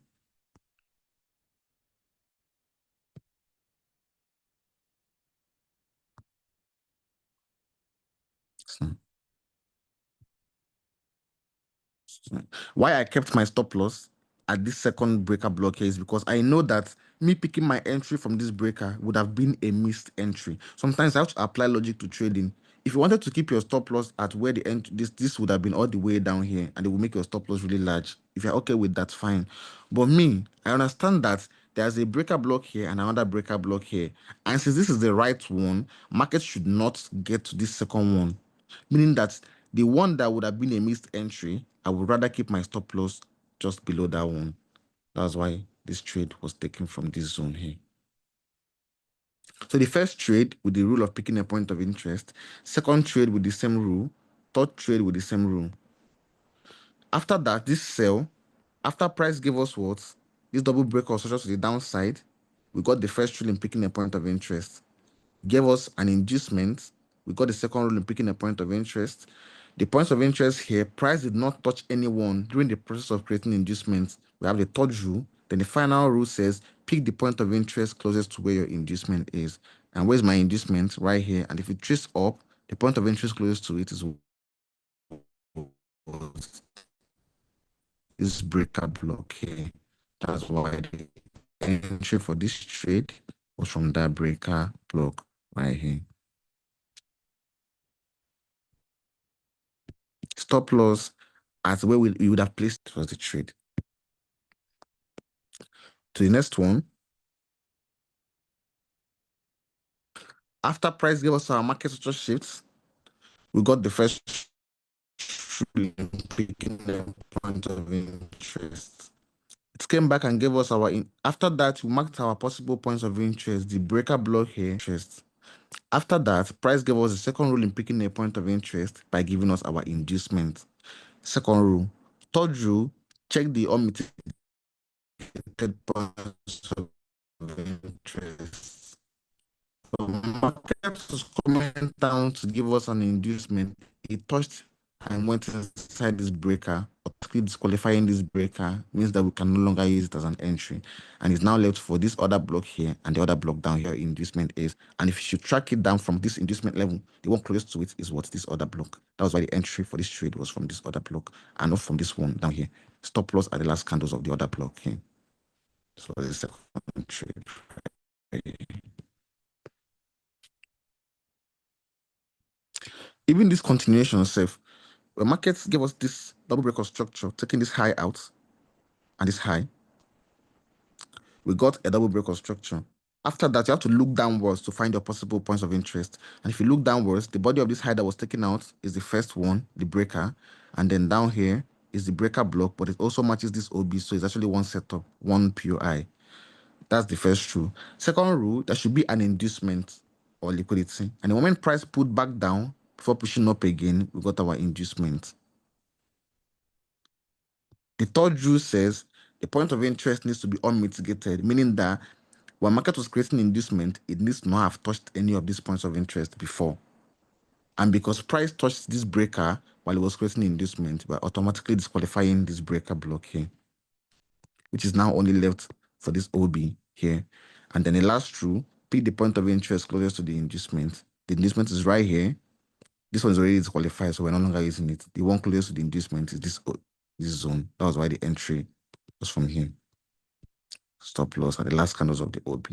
So, why I kept my stop loss at this second breaker block here is because I know that me picking my entry from this breaker would have been a missed entry. Sometimes I have to apply logic to trading. If you wanted to keep your stop loss at where the end, this would have been all the way down here, and it will make your stop loss really large. If you're okay with that, fine. But me, I understand that there's a breaker block here and another breaker block here, and since this is the right one, market should not get to this second one, meaning that the one that would have been a missed entry, I would rather keep my stop loss just below that one. That's why this trade was taken from this zone here. So the first trade with the rule of picking a point of interest, second trade with the same rule, third trade with the same rule. After that, this sell, after price gave us what? This double breakout structure to the downside, we got the first rule in picking a point of interest. Gave us an inducement. We got the second rule in picking a point of interest. The points of interest here, price did not touch anyone during the process of creating inducements. We have the third rule. Then the final rule says, pick the point of interest closest to where your inducement is. And where's my inducement? Right here. And if you trace up, the point of interest closest to it is this breaker block here. That's why the entry for this trade was from that breaker block right here. Stop loss as where we would have placed was the trade. To the next one. After price gave us our market structure shifts, we got the first picking the point of interest. It came back and gave us our after that we marked our possible points of interest, the breaker block here. After that, price gave us the second rule in picking a point of interest by giving us our inducement. Second rule. Third rule, check the unmitigated points of interest. So market was coming down to give us an inducement. It touched and went inside this breaker, automatically disqualifying this breaker means that we can no longer use it as an entry. And it's now left for this other block here and the other block down here inducement is. And if you should track it down from this inducement level, the one closest to it is what this other block. That was why the entry for this trade was from this other block and not from this one down here. Stop loss at the last candles of the other block here. So this is the second trade. Even this continuation itself, the markets gave us this double breakout structure, taking this high out and this high. We got a double break of structure. After that, you have to look downwards to find your possible points of interest. And if you look downwards, the body of this high that was taken out is the first one, the breaker. And then down here is the breaker block, but it also matches this OB. So it's actually one setup, one POI. That's the first rule. Second rule, there should be an inducement or liquidity. And the moment price put back down before pushing up again, we got our inducement. The third rule says the point of interest needs to be unmitigated, meaning that when market was creating inducement, it needs to not have touched any of these points of interest before. And because price touched this breaker while it was creating inducement, we're automatically disqualifying this breaker block here, which is now only left for this OB here. And then the last rule, pick the point of interest closest to the inducement. The inducement is right here. This one is already disqualified, so we're no longer using it. The one closest to the inducement is this zone. That was why the entry was from here. Stop loss at the last candles of the OB.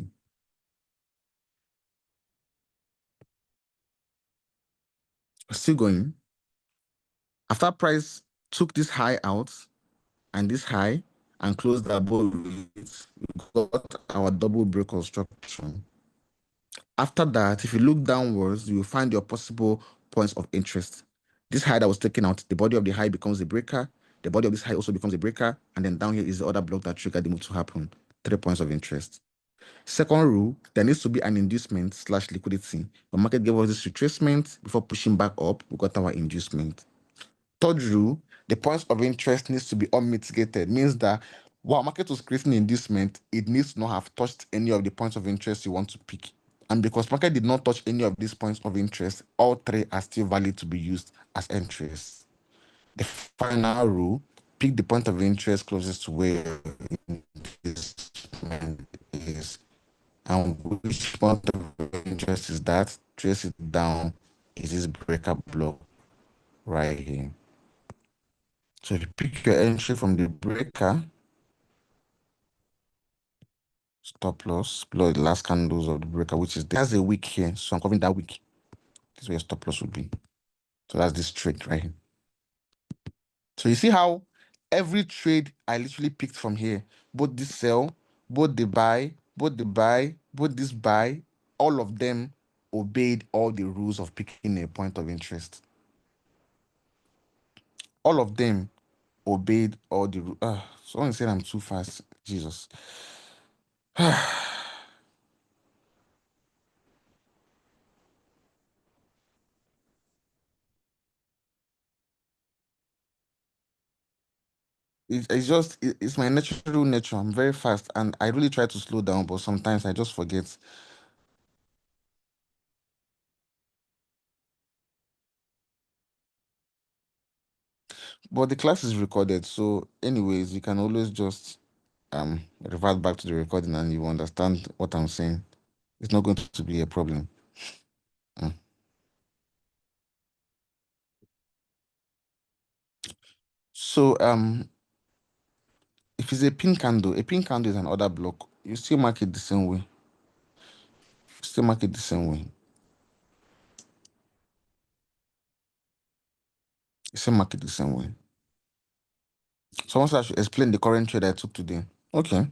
Still going. After price took this high out and this high and closed above it, we got our double break construction. After that, if you look downwards, you will find your possible points of interest. This high that was taken out, the body of the high becomes a breaker. The body of this high also becomes a breaker. And then down here is the other block that triggered the move to happen. 3 points of interest. Second rule, there needs to be an inducement / liquidity. The market gave us this retracement before pushing back up, we got our inducement. Third rule, the points of interest needs to be unmitigated. Means that while market was creating inducement, it needs to not have touched any of the points of interest you want to pick. And because market did not touch any of these points of interest, all three are still valid to be used as entries. The final rule, pick the point of interest closest to where investment is. And which point of interest is that? Trace it down. Is this breaker block right here? So if you pick your entry from the breaker, stop loss below the last candles of the breaker, which is there's a wick here. So I'm covering that wick. This is where your stop loss would be. So that's this trade right here. So you see how every trade I literally picked from here, both this sell, both the buy, both this buy, all of them obeyed all the rules of picking a point of interest. All of them obeyed all the rules. Someone said I'm too fast. Jesus. It's my natural nature. I'm very fast and I really try to slow down, but sometimes I just forget. But the class is recorded, so anyways, you can always just revert back to the recording and you understand what I'm saying. It's not going to be a problem. Mm. So if it's a pin candle is an order block. You still mark it the same way. Still mark it the same way. Still mark it the same way. Someone said I should explain the current trade I took today. Okay.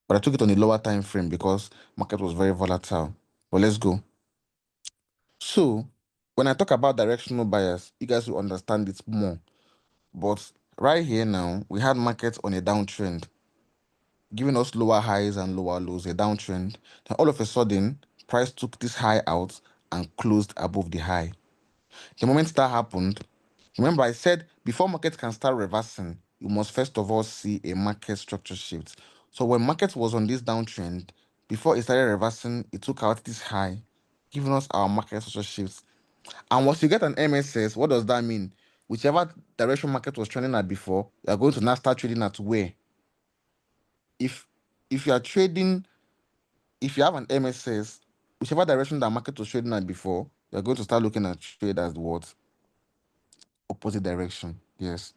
But I took it on a lower time frame because market was very volatile. But let's go. So when I talk about directional bias, you guys will understand it more. But right here now, we had markets on a downtrend, giving us lower highs and lower lows, a downtrend. Then all of a sudden, price took this high out and closed above the high. The moment that happened, remember I said before market can start reversing, you must first of all see a market structure shift. So when market was on this downtrend, before it started reversing, it took out this high, giving us our market structure shifts. And once you get an MSS, what does that mean? Whichever direction market was trending at before, you are going to now start trading at where? If if you are trading, if you have an MSS, whichever direction that market was trading at before, you're going to start looking at trade as what? Opposite direction. Yes.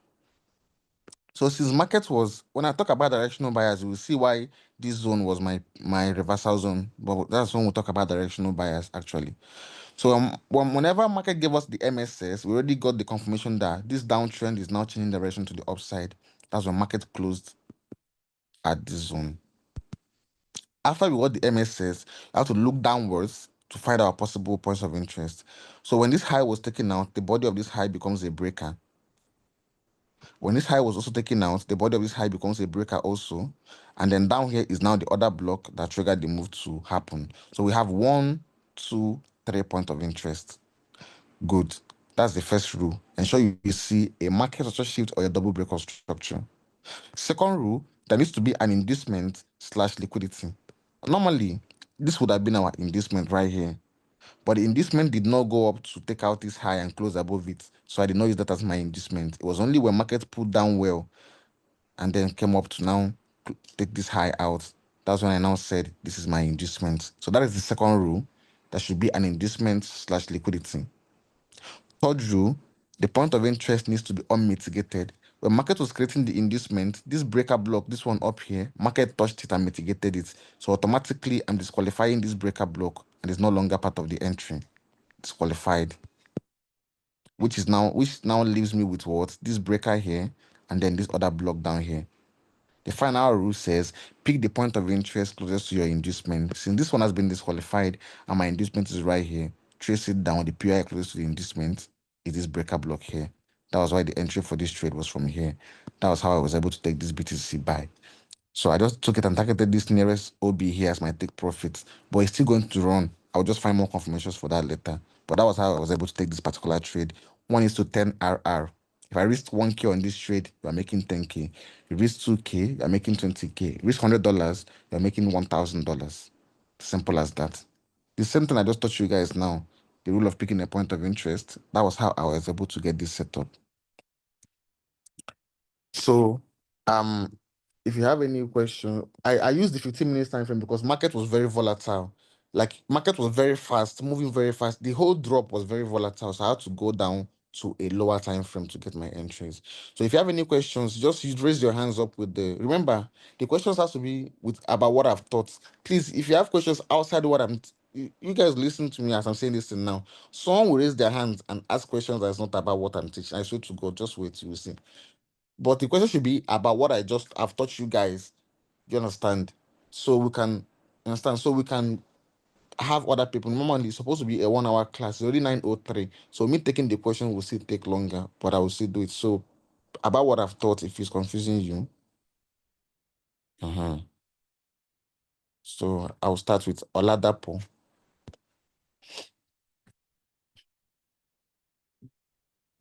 So since market was, when I talk about directional bias, you will see why this zone was my reversal zone. But that's when we talk about directional bias actually. So whenever market gave us the MSS, we already got the confirmation that this downtrend is now changing direction to the upside. That's when market closed at this zone. after what the MS says, you have to look downwards to find our possible points of interest. So when this high was taken out, the body of this high becomes a breaker. When this high was also taken out, the body of this high becomes a breaker also. And then down here is now the other block that triggered the move to happen. So we have 1, 2, 3 point of interest. Good. That's the first rule. Ensure you see a market structure shift or a double break of structure. Second rule, there needs to be an inducement / liquidity. Normally, this would have been our inducement right here. But the inducement did not go up to take out this high and close above it. So I did not use that as my inducement. It was only when market pulled down well and then came up to now take this high out. That's when I now said this is my inducement. So that is the second rule. There should be an inducement / liquidity. Third rule, the point of interest needs to be unmitigated. When market was creating the inducement, this breaker block, this one up here, market touched it and mitigated it. So automatically, I'm disqualifying this breaker block and it's no longer part of the entry. Disqualified. Which now leaves me with what? This breaker here and then this other block down here. The final rule says pick the point of interest closest to your inducement. Since this one has been disqualified and my inducement is right here, trace it down. The PI closest to the inducement is this breaker block here. That was why the entry for this trade was from here. That was how I was able to take this BTC buy. So I just took it and targeted this nearest OB here as my take profit. But it's still going to run. I'll just find more confirmations for that later. But that was how I was able to take this particular trade. 1:10 RR. If I risk 1K on this trade, you are making 10K. You risk 2K, you are making 20K. You risk $100, you are making $1,000. Simple as that. The same thing I just taught you guys now, the rule of picking a point of interest. That was how I was able to get this set up. So, um, if you have any question, I used the 15 minutes time frame because market was very volatile. Like market was very fast, moving very fast. The whole drop was very volatile, so I had to go down to a lower time frame to get my entries. So if you have any questions, just raise your hands up with the. Remember, the questions has to be with about what I've taught. Please, if you have questions outside what you guys listen to me as I'm saying this thing now. Someone will raise their hands and ask questions that's not about what I'm teaching. I swear to God, just wait, you will see. But the question should be about what I've taught you guys. You understand? So we can understand. So we can have other people. Normally, it's supposed to be a 1 hour class. It's already 9:03. So me taking the question will still take longer, but I will still do it. So about what I've taught, if it's confusing you. So I'll start with Oladapo.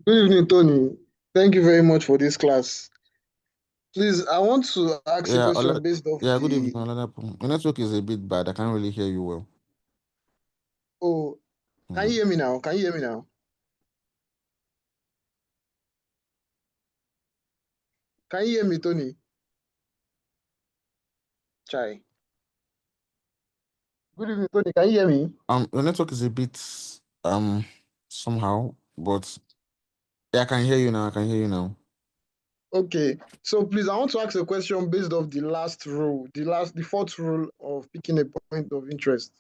Good evening, Tony. Thank you very much for this class. Please, I want to ask a Yeah, question based off yeah, good evening, the. Oladapo. Your network is a bit bad. I can't really hear you well. Oh, can you Mhm. hear me now? Can you hear me now? Can you hear me, Tony? Chai. Good evening, Tony. Can you hear me? Your network is a bit somehow, but yeah, I can hear you now. I can hear you now. Okay. So please, I want to ask a question based off the last rule, the fourth rule of picking a point of interest.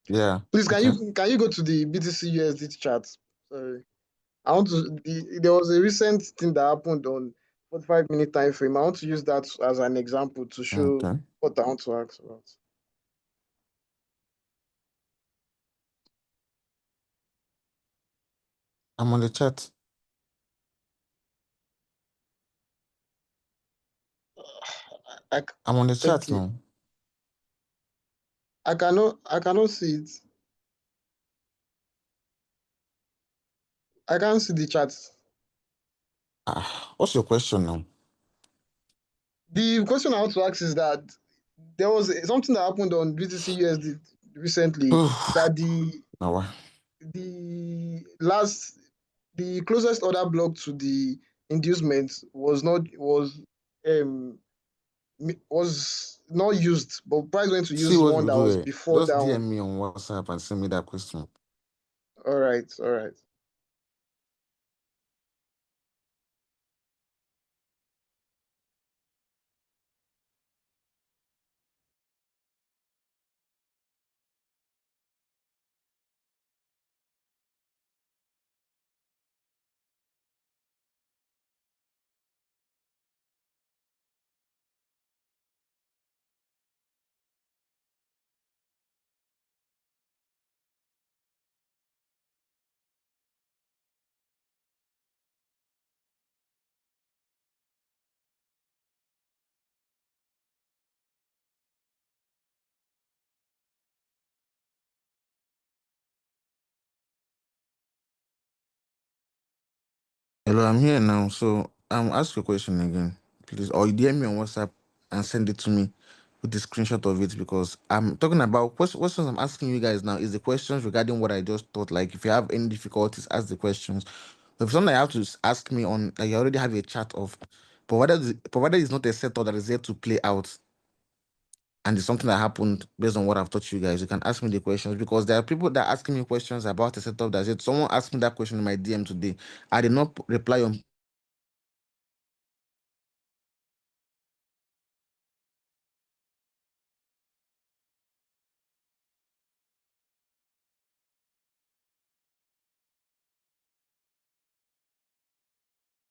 Yeah. Please, Okay. can you go to the BTC USD chart? Sorry. I want to there was a recent thing that happened on 45-minute time frame. I want to use that as an example to show Okay. what I want to ask about. I'm on the chat. I, I'm on the chat okay. now. I cannot see it. I can't see the chat. What's your question now? The question I want to ask is that there was something that happened on BTC USD recently that Now, the last the closest order block to the inducement um was not used, but price went to see use what one you that do was here. before Just that one. DM me on WhatsApp and send me that question. All right, all right. Hello, I'm here now. So ask your question again, please. Or you DM me on WhatsApp and send it to me with the screenshot of it because I'm talking about questions I'm asking you guys now is the questions regarding what I just thought. Like if you have any difficulties, ask the questions. If something you have to ask me on, like you already have a chat of, provided it's not a setup that is there to play out and it's something that happened based on what I've taught you guys, you can ask me the questions because there are people that are asking me questions about a setup that said someone asked me that question in my DM today. I did not reply on point because I was busy answering the question. So I just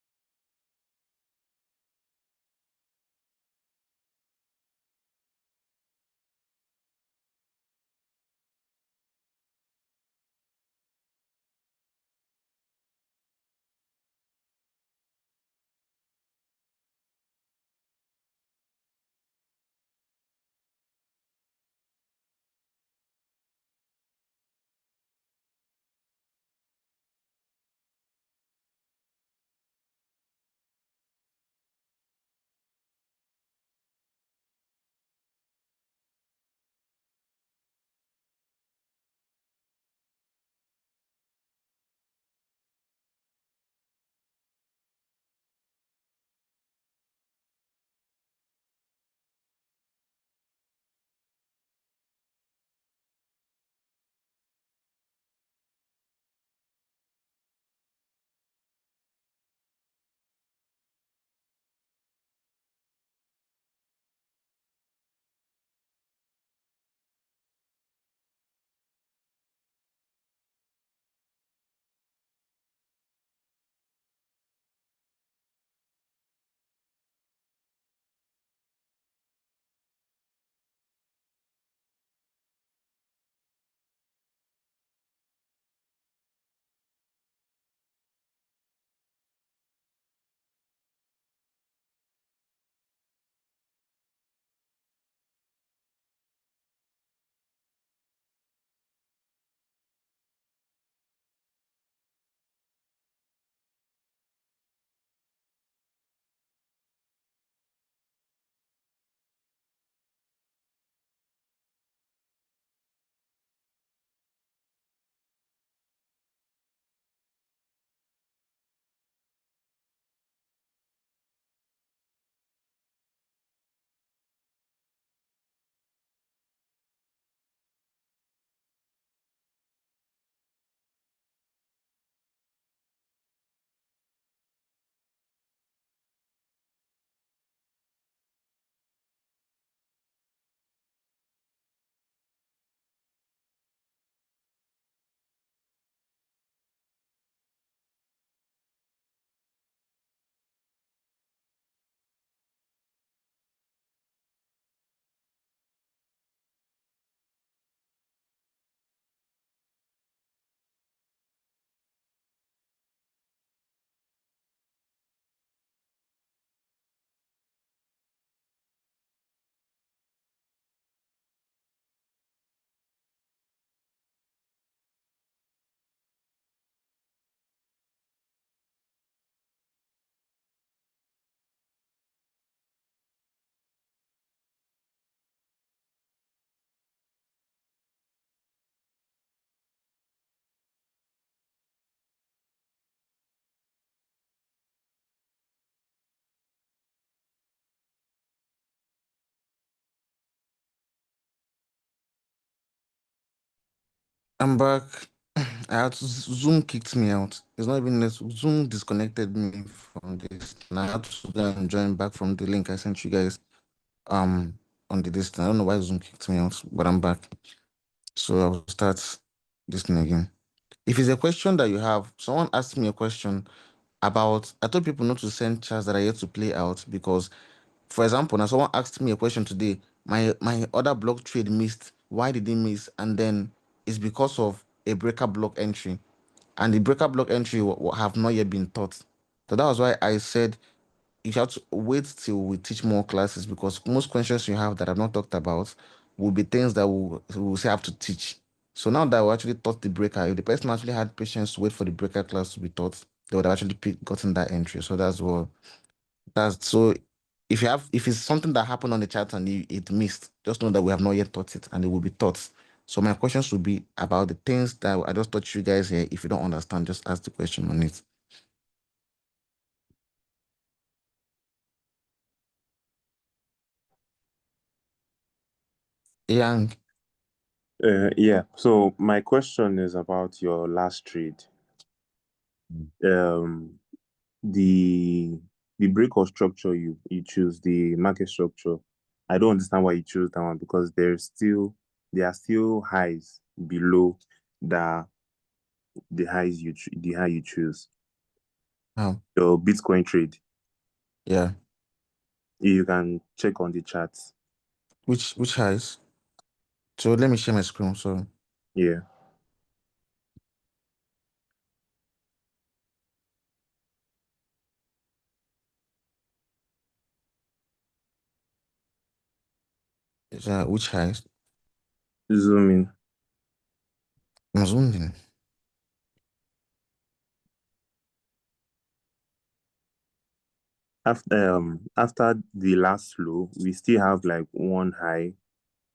left it there. So if you have any difficulties, ask the questions. If you have any questions, ask the questions. I'm back. Zoom kicked me out. It's not even Zoom disconnected me from this. And I had to go and join back from the link I sent you guys on the distance. I don't know why Zoom kicked me out, but I'm back. So I'll start this thing again. If it's a question that you have, someone asked me a question about I told people not to send chats that are yet to play out because, for example, now someone asked me a question today. My other block trade missed. Why did it miss? And then it's because of a breaker block entry, and the breaker block entry have not yet been taught. So that was why I said you have to wait till we teach more classes because most questions you have that I've not talked about will be things that we'll say have to teach. So now that we actually taught the breaker, if the person actually had patience to wait for the breaker class to be taught, they would have actually gotten that entry. So that's so if it's something that happened on the chart and it missed, just know that we have not yet taught it and it will be taught. So my questions would be about the things that I just taught you guys here. If you don't understand, just ask the question on it. Yang, Yeah. So my question is about your last trade. Um, the break of structure you choose, the market structure. I don't understand why you choose that one because there are still highs below the the high you choose. how? Your Bitcoin trade. Yeah. You can check on the charts. Which highs? So let me share my screen. So Yeah. which highs? Zoom in. I'm zoomed in. After the last low, we still have like one high,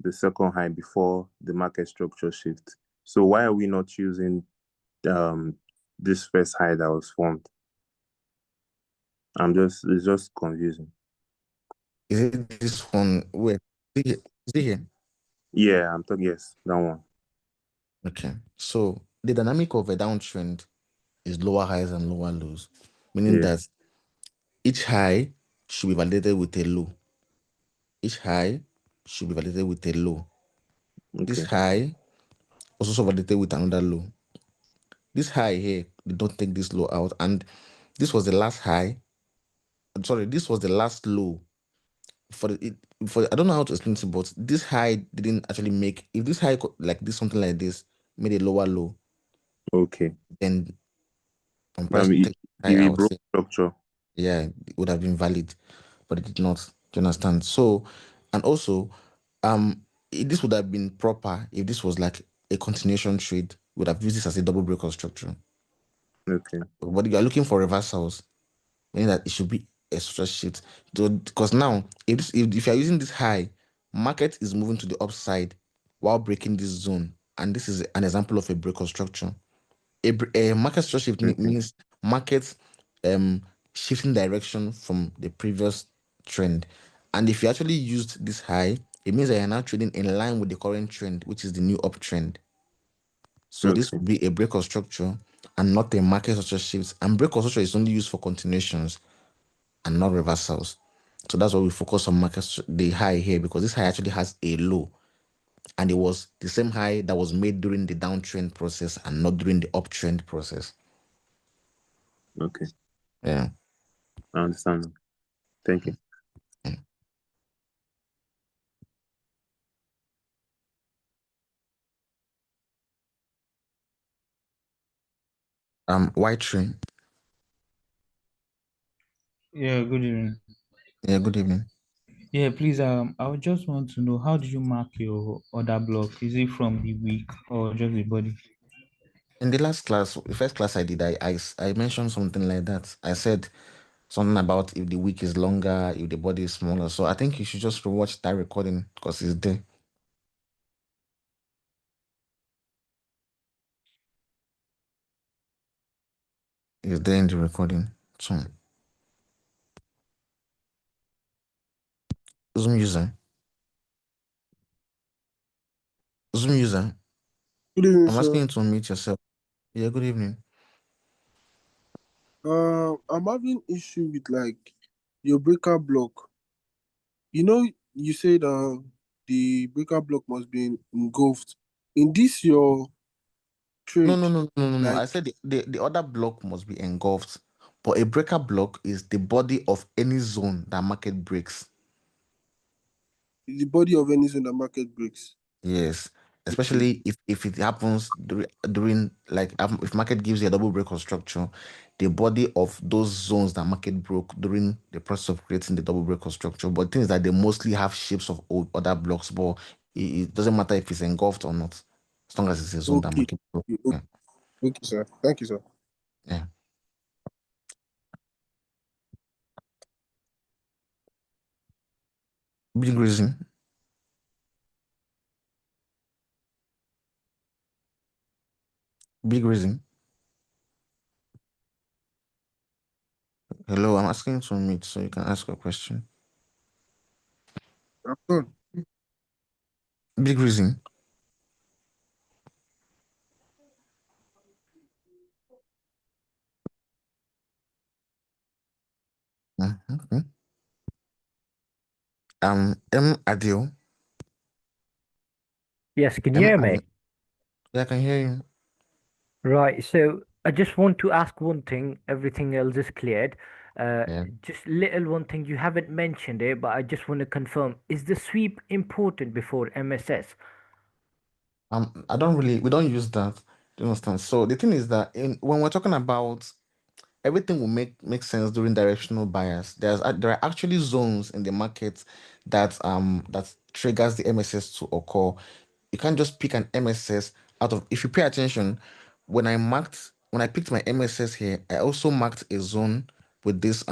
the second high before the market structure shift. So why are we not using um this first high that was formed? It's just confusing. Is it this one? Wait, is it here? Yeah, I'm talking, yes, that one. Okay. So the dynamic of a downtrend is lower highs and lower lows, meaning Yeah, that each high should be validated with a low. Each high should be validated with a low. This okay, high was also validated with another low. This high here did not take this low out, and this was the last high. I'm sorry, this was the last low for for I don't know how to explain it, but this high didn't actually make. If this high like this, something like this, made a lower low, okay. then on I price to mean, take high if it out, broke structure, yeah, it would have been valid, but it did not. Do you understand? So, and also, this would have been proper if this was like a continuation trade. Would have used this as a double break of structure. okay, But you are looking for reversals, meaning that it should be a structure shift. Because now, if you are using this high, market is moving to the upside while breaking this zone, and this is an example of a break of structure. A market structure shift okay, means markets um shifting direction from the previous trend. And if you actually used this high, it means that you're now trading in line with the current trend, which is the new uptrend. So this okay, would be a break of structure and not a market structure shift. And break of structure is only used for continuations and not reversals. So that's why we focus on the high here, because this high actually has a low, and it was the same high that was made during the downtrend process and not during the uptrend process. okay. Yeah. I understand. Thank you. Mm. White tree. Yeah, good evening. Yeah, good evening. Yeah, please, I would just want to know, how do you mark your order block? Is it from the week or just the body? In the last class, the first class I did, I mentioned something like that. I said something about if the week is longer, if the body is smaller. So I think you should just watch that recording because it's there. It's there in the recording. So Zoom user. Zoom user. Good evening, I'm sir. asking you to unmute yourself. Yeah, good evening. I'm having issue with like your breaker block. You know, you said the breaker block must be engulfed. In this your No, trade, no, no, no, no, no. I like said the other block must be engulfed, but a breaker block is the body of any zone that market breaks. the body of any zone the market breaks. Yes, Okay, especially if it happens during like if market gives you a double break of structure, the body of those zones that market broke during the process of creating the double break of structure. But things that they mostly have shapes of old other blocks, but it doesn't matter if it's engulfed or not, as long as it's a zone that okay, market broke. okay, Yeah, okay, sir. Thank you, sir. yeah. Big reason. Big reason. Hello, I'm asking to meet so you can ask a question. I'm done. Big reason. Okay. M Adil. Yes, can you M hear Adil. me? Yeah, I can hear you. Right, so I just want to ask one thing, everything else is cleared. Uh, Yeah. just little one thing, you haven't mentioned it, but I just want to confirm, is the sweep important before MSS? We don't use that. Do you understand? So the thing is that when we're talking about everything will make sense during directional bias. There are actually zones in the market that triggers the MSS to occur. You can't just pick an MSS out of. If you pay attention, when I picked my MSS here, I also marked a zone with this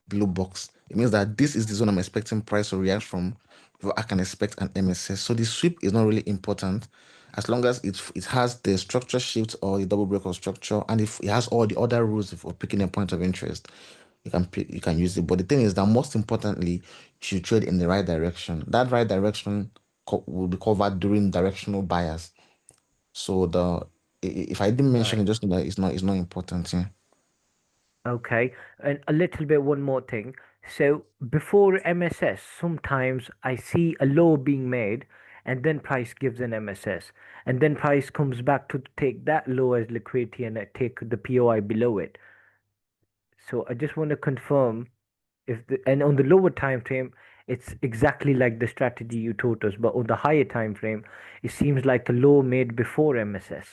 blue box. It means that this is the zone I'm expecting price to react from. Before I can expect an MSS. So the sweep is not really important as long as it has the structure shift or the double break of structure, and if it has all the other rules for picking a point of interest, you can use it. But the thing is that most importantly, you should trade in the right direction. That right direction will be covered during directional bias. So if I didn't mention Right. it, just know that it's not important. Yeah. Okay, and a little bit one more thing. So before MSS, sometimes I see a low being made, and then price gives an MSS, and then price comes back to take that low as liquidity and take the POI below it. So I just want to confirm if and on the lower time frame, it's exactly like the strategy you taught us, but on the higher time frame, it seems like a low made before MSS.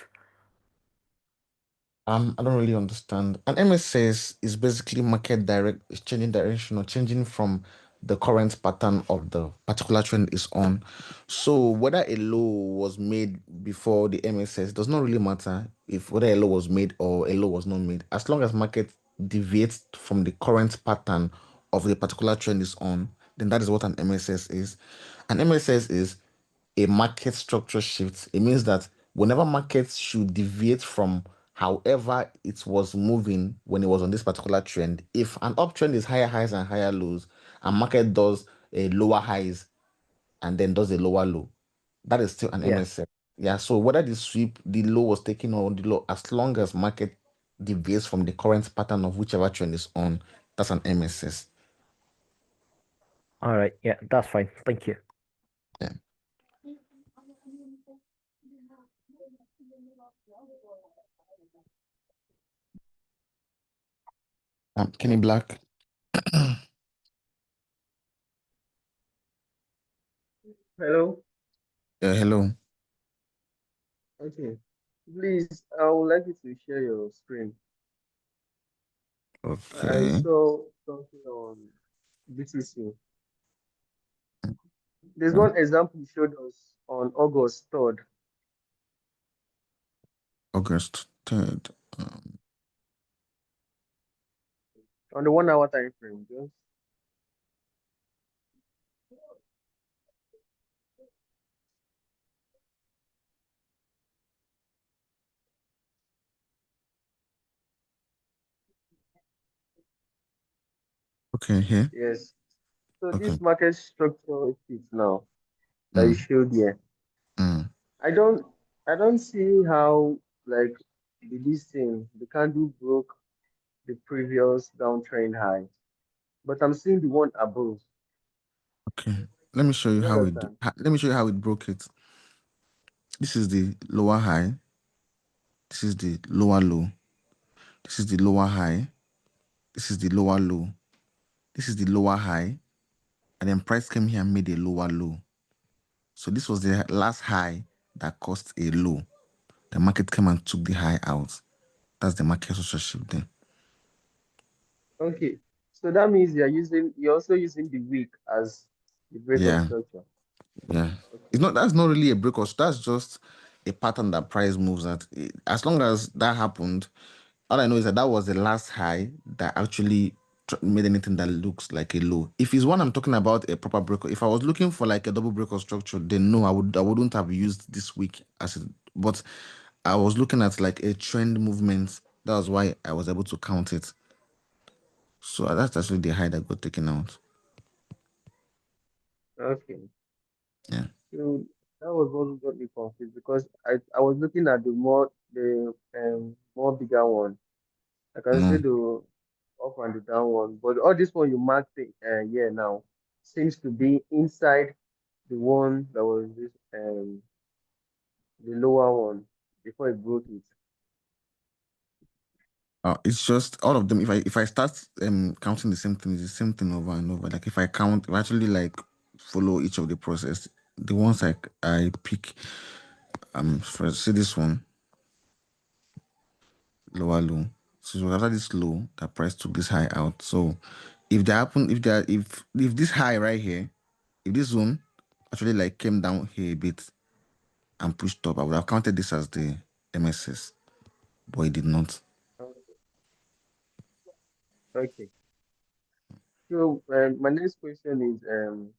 I don't really understand. An MSS is basically market direct, is changing direction or changing from the current pattern of the particular trend is on. So whether a low was made before the MSS does not really matter if whether a low was made or a low was not made. As long as market deviates from the current pattern of the particular trend is on, then that is what an MSS is. An MSS is a market structure shift. It means that whenever markets should deviate from however it was moving when it was on this particular trend, if an uptrend is higher highs and higher lows, and market does a lower highs and then does a lower low, that is still an Yeah. MSF. Yeah. So whether the low was taken or the low, as long as market deviates from the current pattern of whichever trend is on, that's an MSS. All right. Yeah, that's fine. Thank you. Yeah. Kenny Black. Hello. Hello. Okay. Please, I would like you to share your screen. I Okay. saw something on BTC. There's one example you showed us on August 3rd. August 3rd. On the 1 hour time frame. Just Okay, here. yes. So Okay. this market structure sheet now that you Mm, showed here, mm. I don't I don't see how like this thing the candle broke the previous downtrend high, but I'm seeing the one above. Okay. Let me show you You how it understand? let me show you how it broke it. This is the lower high. This is the lower low. This is the lower high. This is the lower low. This is the lower high. And then price came here and made a lower low. So this was the last high that caused a low. The market came and took the high out. That's the market social shift there. Okay. So that means you're also using the week as the break of Yeah. structure. Yeah. Okay. That's not really a break. That's just a pattern that price moves at. As long as that happened, all I know is that was the last high that actually made anything that looks like a low. If it's one I'm talking about, a proper breaker. If I was looking for like a double breaker structure, then no, I wouldn't have used this week as it. But I was looking at like a trend movement. That was why I was able to count it. So that's actually the high that got taken out. Okay. Yeah. So that was what got me confused because I was looking at the more bigger one. I can see No. the up and the down one, but all this one you marked here now seems to be inside the one that was this the lower one before it broke it. It's just all of them. If I start counting the same thing, it's the same thing over and over. Like if I count, if I actually like follow each of the process, the ones like I pick first see this one lower low. So after this low, that price took this high out. So if that happen, if this high right here, if this zone actually like came down here a bit and pushed up, I would have counted this as the MSS, but it did not. Okay. Okay. So my next question is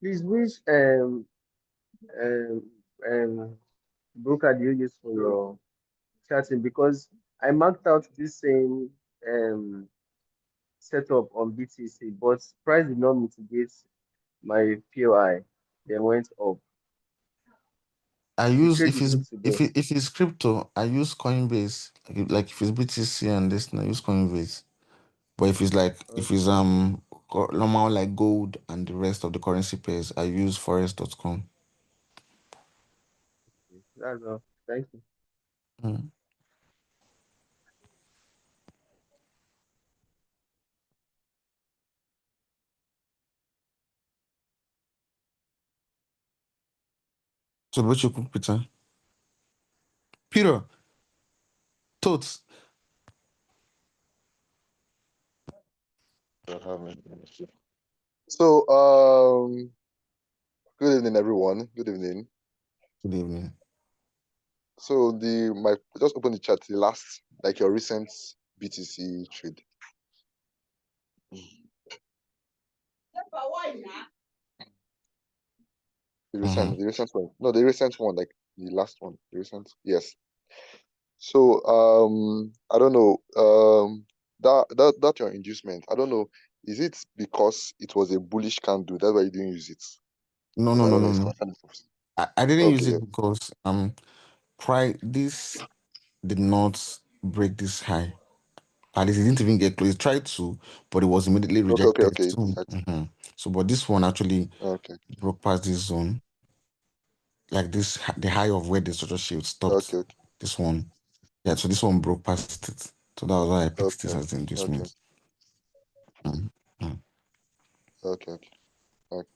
please which um um broker do you use for your charting? Because I marked out this same um setup on BTC, but price did not mitigate my POI. Then went up. I The use trade is good to go. if it's crypto, I use Coinbase. Like if it's BTC and this, I use Coinbase. But if it's Okay, normal like gold and the rest of the currency pairs, I use forex.com. that's all. Thank you. Mm. So what you cook, Peter? Peter, totes. Don't have it. So, good evening, everyone. Good evening. Good evening. So just open the chat. The last, like your recent BTC trade. Mm-hmm. The recent one. No, the recent one, like the last one. The recent, yes. So, I don't know. That your inducement. I don't know. Is it because it was a bullish candle? That's why you didn't use it. No, Because no, I no, don't know. no, It's no. kind of I didn't use okay. it because this did not break this high. At least it didn't even get close. It tried to, but it was immediately rejected. Okay. Mhm. So, but this one actually Okay. broke past this zone, like this, the high of where the structure shield stopped. Okay. This one, yeah. So this one broke past it. So that was why I picked this Okay. as the Okay. inducement. Mhm. Mhm. Okay. Okay.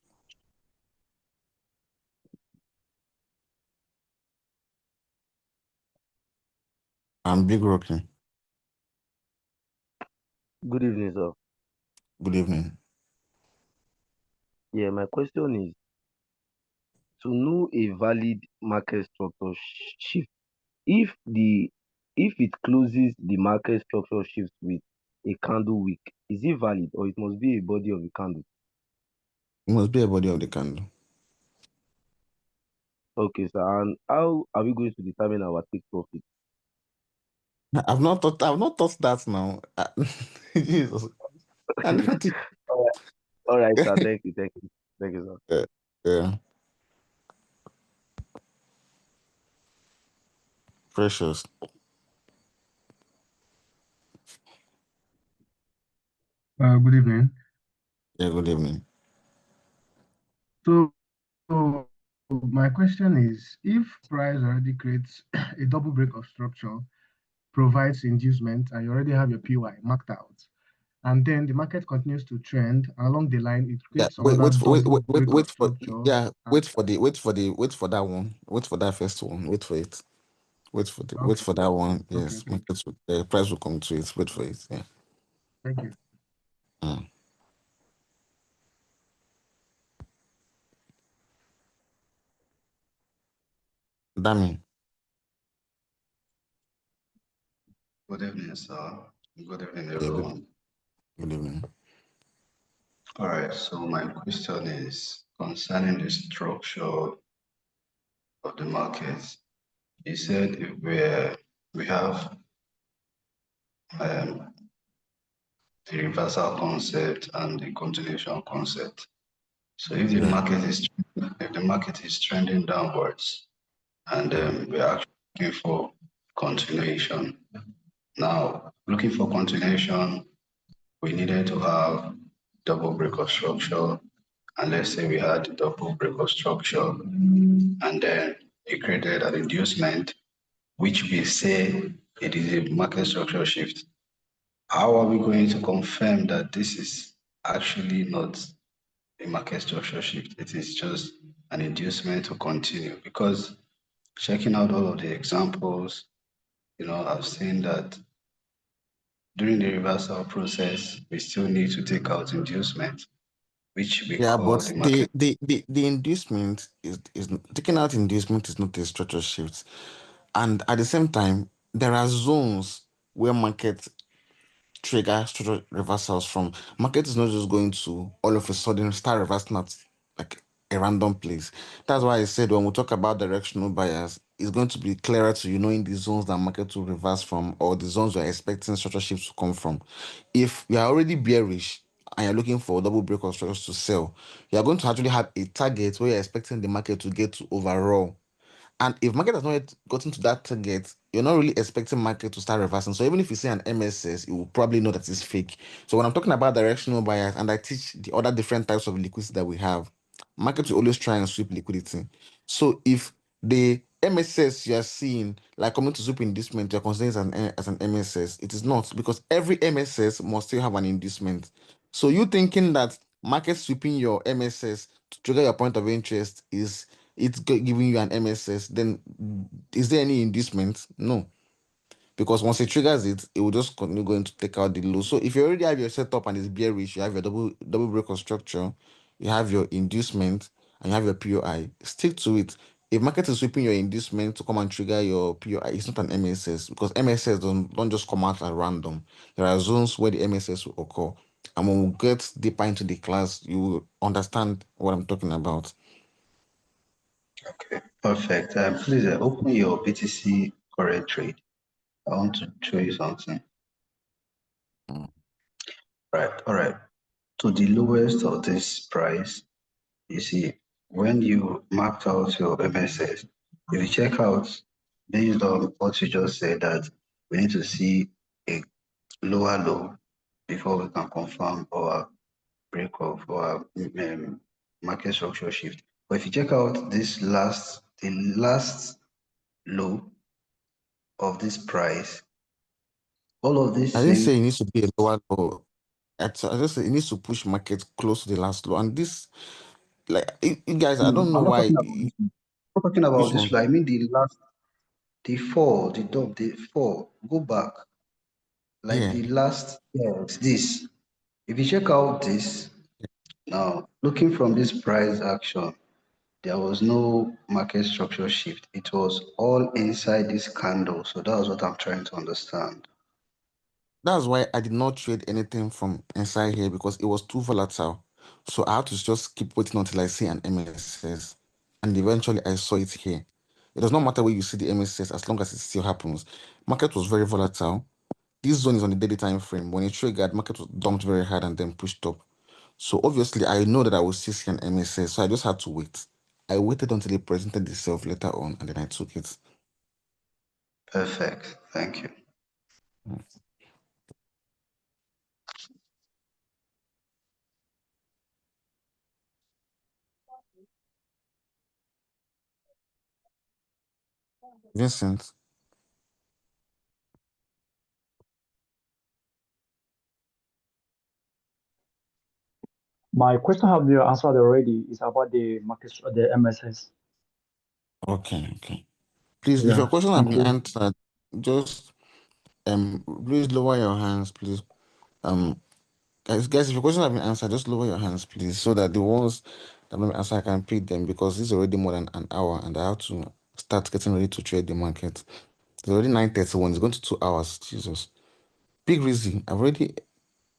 I'm Big Rocky. Good evening, sir. Good evening. Yeah, my question is to know a valid market structure shift. If the if it closes the market structure shift with a candle wick, is it valid or it must be a body of the candle? It must be a body of the candle. Okay, sir. And how are we going to determine our take profit? I've not thought that now. Jesus. I never think. All right, all right, sir. Thank you, sir. Yeah. Yeah. Precious. Good evening. Yeah, good evening. So, so my question is, if price already creates a double break of structure, provides inducement, and you already have your PY marked out, and then the market continues to trend along the line, it Yeah, creates another double break of wait for structure. yeah, wait for that one. Wait for that first one. Wait for it. Wait Okay, for that one. okay, Yes, okay. the price will come to it. Wait for it. Yeah. Thank you. Mm. Damn. Good evening, sir. Good evening, Yeah, good, everyone. Good evening. All right, so my question is concerning the structure of the market. You said if we have um, the reversal concept and the continuation concept. So Yeah. if the market is trending downwards and we're actually looking for continuation. Now, looking for continuation, we needed to have double break of structure. And let's say we had the double break of structure and then it created an inducement, which we say it is a market structure shift. How are we going to confirm that this is actually not a market structure shift? It is just an inducement to continue. Because checking out all of the examples, I've seen that during the reversal process, we still need to take out inducement, which we Yeah, call but the market. the inducement is taking out inducement is not a structure shift. And at the same time, there are zones where market trigger structural reversals from. Market is not just going to all of a sudden start reversing at like a random place. That's why I said when we talk about directional bias, it's going to be clearer to you knowing the zones that market will reverse from or the zones you're expecting structural shifts to come from. If you are already bearish and you're looking for double break of structures to sell, you're going to actually have a target where you're expecting the market to get to overall. And if market has not yet gotten to that target, you're not really expecting market to start reversing. So even if you see an MSS, you will probably know that it's fake. So when I'm talking about directional bias and I teach the other different types of liquidity that we have, market will always try and sweep liquidity. So if the MSS you are seeing, like coming to sweep inducement, you're considering as an MSS, it is not because every MSS must still have an inducement. So you thinking that market sweeping your MSS to trigger your point of interest is giving you an MSS, then is there any inducement? No, because once it triggers it, it will just continue going to take out the low. So if you already have your setup and it's bearish, you have your double break of structure, you have your inducement, and you have your POI. Stick to it. If market is sweeping your inducement to come and trigger your POI, it's not an MSS because MSS don't just come out at random. There are zones where the MSS will occur. And when we get deeper into the class, you will understand what I'm talking about. Okay, perfect. Please open your BTC current trade. I want to show you something. Mm. Right, all right. To the lowest of this price, you see, when you marked out your MSS, if you check out based on what you just said, that we need to see a lower low before we can confirm our break of our market structure shift. But if you check out the last low of this price, all of I these didn't same. say it needs to be a lower low. I just say it needs to push market close to the last low. And this, like, you guys, I No, don't know I'm not why. talking about this. I'm not talking about Which this one? low. I mean the last, the fall, the top, the fall. Go back, like Yeah, the last. Yes, this. If you check out this now, looking from this price action, there was no market structure shift. It was all inside this candle. So that was what I'm trying to understand. that's why I did not trade anything from inside here because it was too volatile. So I had to just keep waiting until I see an MSS. And eventually I saw it here. It does not matter where you see the MSS as long as it still happens. Market was very volatile. This zone is on the daily time frame. When it triggered, market was dumped very hard and then pushed up. So obviously, I know that I will still see an MSS, so I just had to wait. I waited until it presented itself later on, and then I took it. Perfect. Thank you. Vincent, My question have been answered already. It's about the market, the MSS. okay. Please, if your Yeah, question has thank been you. answered, just please lower your hands, please. Um, guys, if your question has been answered, just lower your hands, please, so that the ones that don't answer I can pick them because it's already more than an hour, and I have to start getting ready to trade the market. It's already 9:31. It's going to 2 hours. Jesus, big reason. I've already.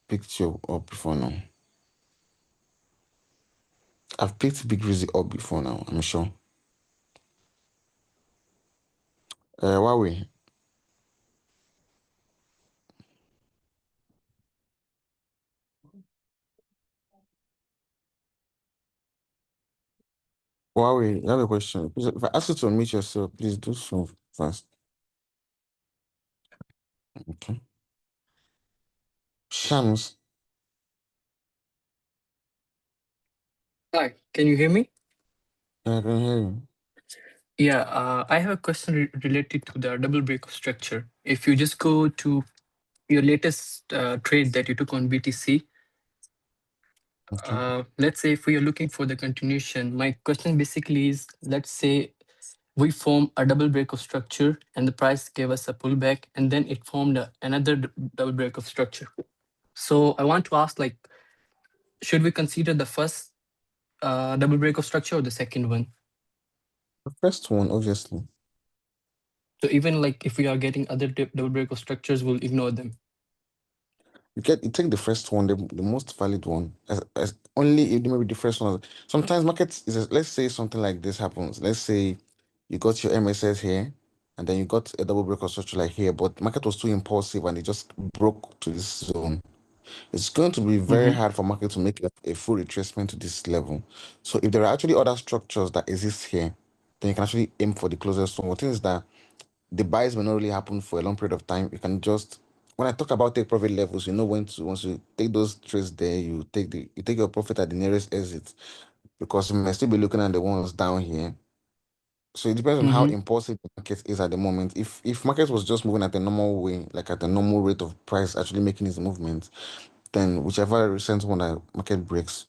picked you up before now. I've picked Big Rizzy up before now, I'm sure. Huawei. Huawei, you have a question. Please, if I ask you to unmute yourself, please do so fast. Okay. Shams. Hi, can you hear me? I can hear you. Yeah, I have a question related to the double break structure. If you just go to your latest trade that you took on BTC, Okay. let's say if we are looking for the continuation, my question basically is, let's say we form a double break of structure and the price gave us a pullback and then it formed another double break of structure. So I want to ask, like, should we consider the first double break of structure or the second one? The first one, obviously. So even like if we are getting other double break of structures, we'll ignore them. You take the first one, the most valid one. As only if maybe the first one. Sometimes markets is let's say something like this happens. Let's say you got your MSS here, and then you got a double break of structure like here, but market was too impulsive and it just broke to this zone. It's going to be very Mm-hmm. hard for market to make a full retracement to this level. So if there are actually other structures that exist here, then you can actually aim for the closest one. One thing is that the buys may not really happen for a long period of time. You can just when I talk about take profit levels, you know when to once you take those trades there, you take your profit at the nearest exit because you may still be looking at the ones down here. So it depends on how Mm-hmm. impulsive the market is at the moment. If market was just moving at a normal way, like at a normal rate of price actually making its movements, then whichever recent one that market breaks,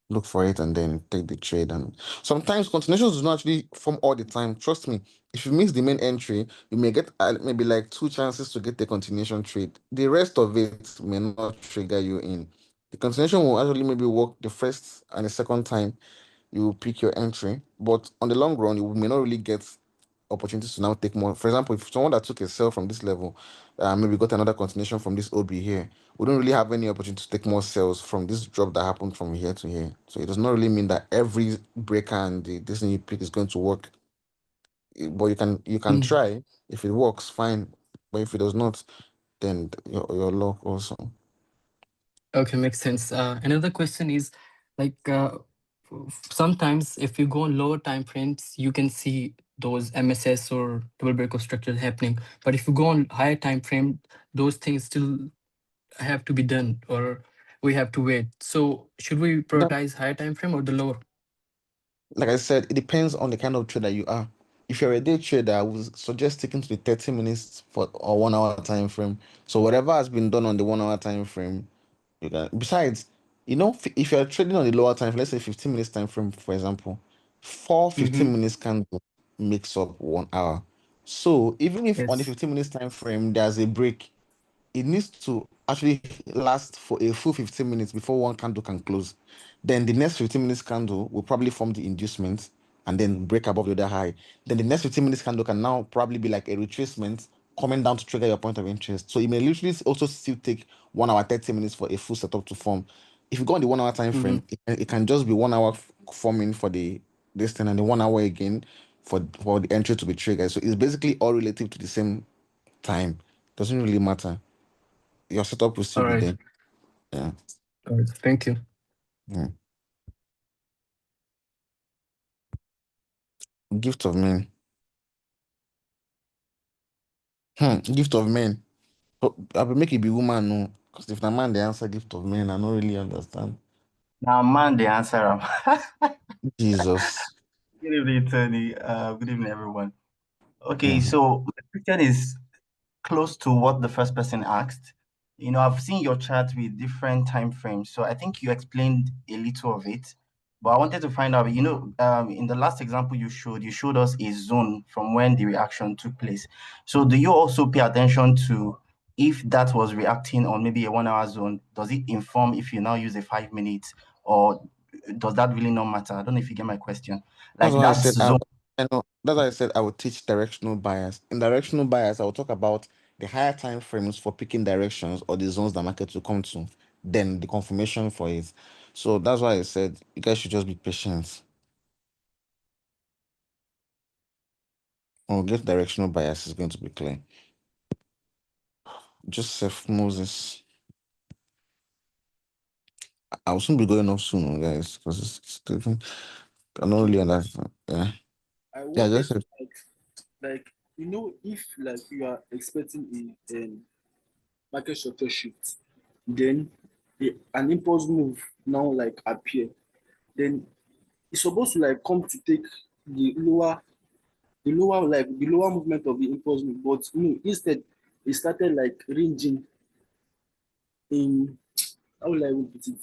look for it and then take the trade. And sometimes continuations do not actually form all the time. Trust me, if you miss the main entry, you may get maybe like two chances to get the continuation trade. The rest of it may not trigger you in. The continuation will actually maybe work the first and the second time you pick your entry, but on the long run, you may not really get opportunities to now take more. For example, if someone that took a sell from this level, maybe got another continuation from this OB here, we don't really have any opportunity to take more sales from this drop that happened from here to here. So it does not really mean that every breaker and this new pick is going to work. But you can Mm. try. If it works, fine. But if it does not, then your luck also. Okay, makes sense. Another question is, like, sometimes if you go on lower time frames, you can see those MSS or double break of structures happening. But if you go on higher time frame, those things still have to be done, or we have to wait. So should we prioritize higher time frame or the lower? Like I said, it depends on the kind of trader you are. If you're a day trader, I would suggest sticking to the 30 minutes for or 1 hour time frame. So whatever has been done on the 1 hour time frame, you can. Besides, if you're trading on the lower time, let's say 15 minutes time frame, for example, four Mm-hmm. 15 minutes candle makes up 1 hour. So even if on the Yes. 15 minutes time frame there's a break, it needs to actually last for a full 15 minutes before one candle can close. Then the next 15 minutes candle will probably form the inducement and then break above the other high. Then the next 15 minutes candle can now probably be like a retracement coming down to trigger your point of interest. So it may literally also still take 1 hour, 30 minutes for a full setup to form. If you go on the 1 hour time Mm-hmm. frame, it can just be 1 hour forming for this thing and the 1 hour again for the entry to be triggered. So it's basically all relative to the same time. Doesn't really matter, your setup will still All be right. there. Yeah. All right. Thank you. Yeah. Gift of men. Gift of men. So I will make it be woman, no. Because if the man they answer gift of men, I don't really understand. Now, man, the answer. Jesus. Good evening, Tony. Good evening, everyone. Okay, Mm. so my question is close to what the first person asked. I've seen your chart with different time frames, so I think you explained a little of it. But I wanted to find out, in the last example you showed us a zone from when the reaction took place. So do you also pay attention to if that was reacting on maybe a 1 hour zone? Does it inform if you now use a 5 minutes, or does that really not matter? I don't know if you get my question. That's Like why I that said zone. I know that's why I said I would teach directional bias. In directional bias, I will talk about the higher time frames for picking directions or the zones the market will come to. then the confirmation for it. So that's why I said you guys should just be patient. Or get directional bias is going to be clear. Joseph Moses. I'll soon be going off soon, guys, because it's different. I don't really understand. Yeah. I Yeah, wanted just to like if like you are expecting a market structure shift, then an impulse move now like appear, then it's supposed to like come to take the lower the lower movement of the impulse move, but instead it started like ranging in how will I even put it?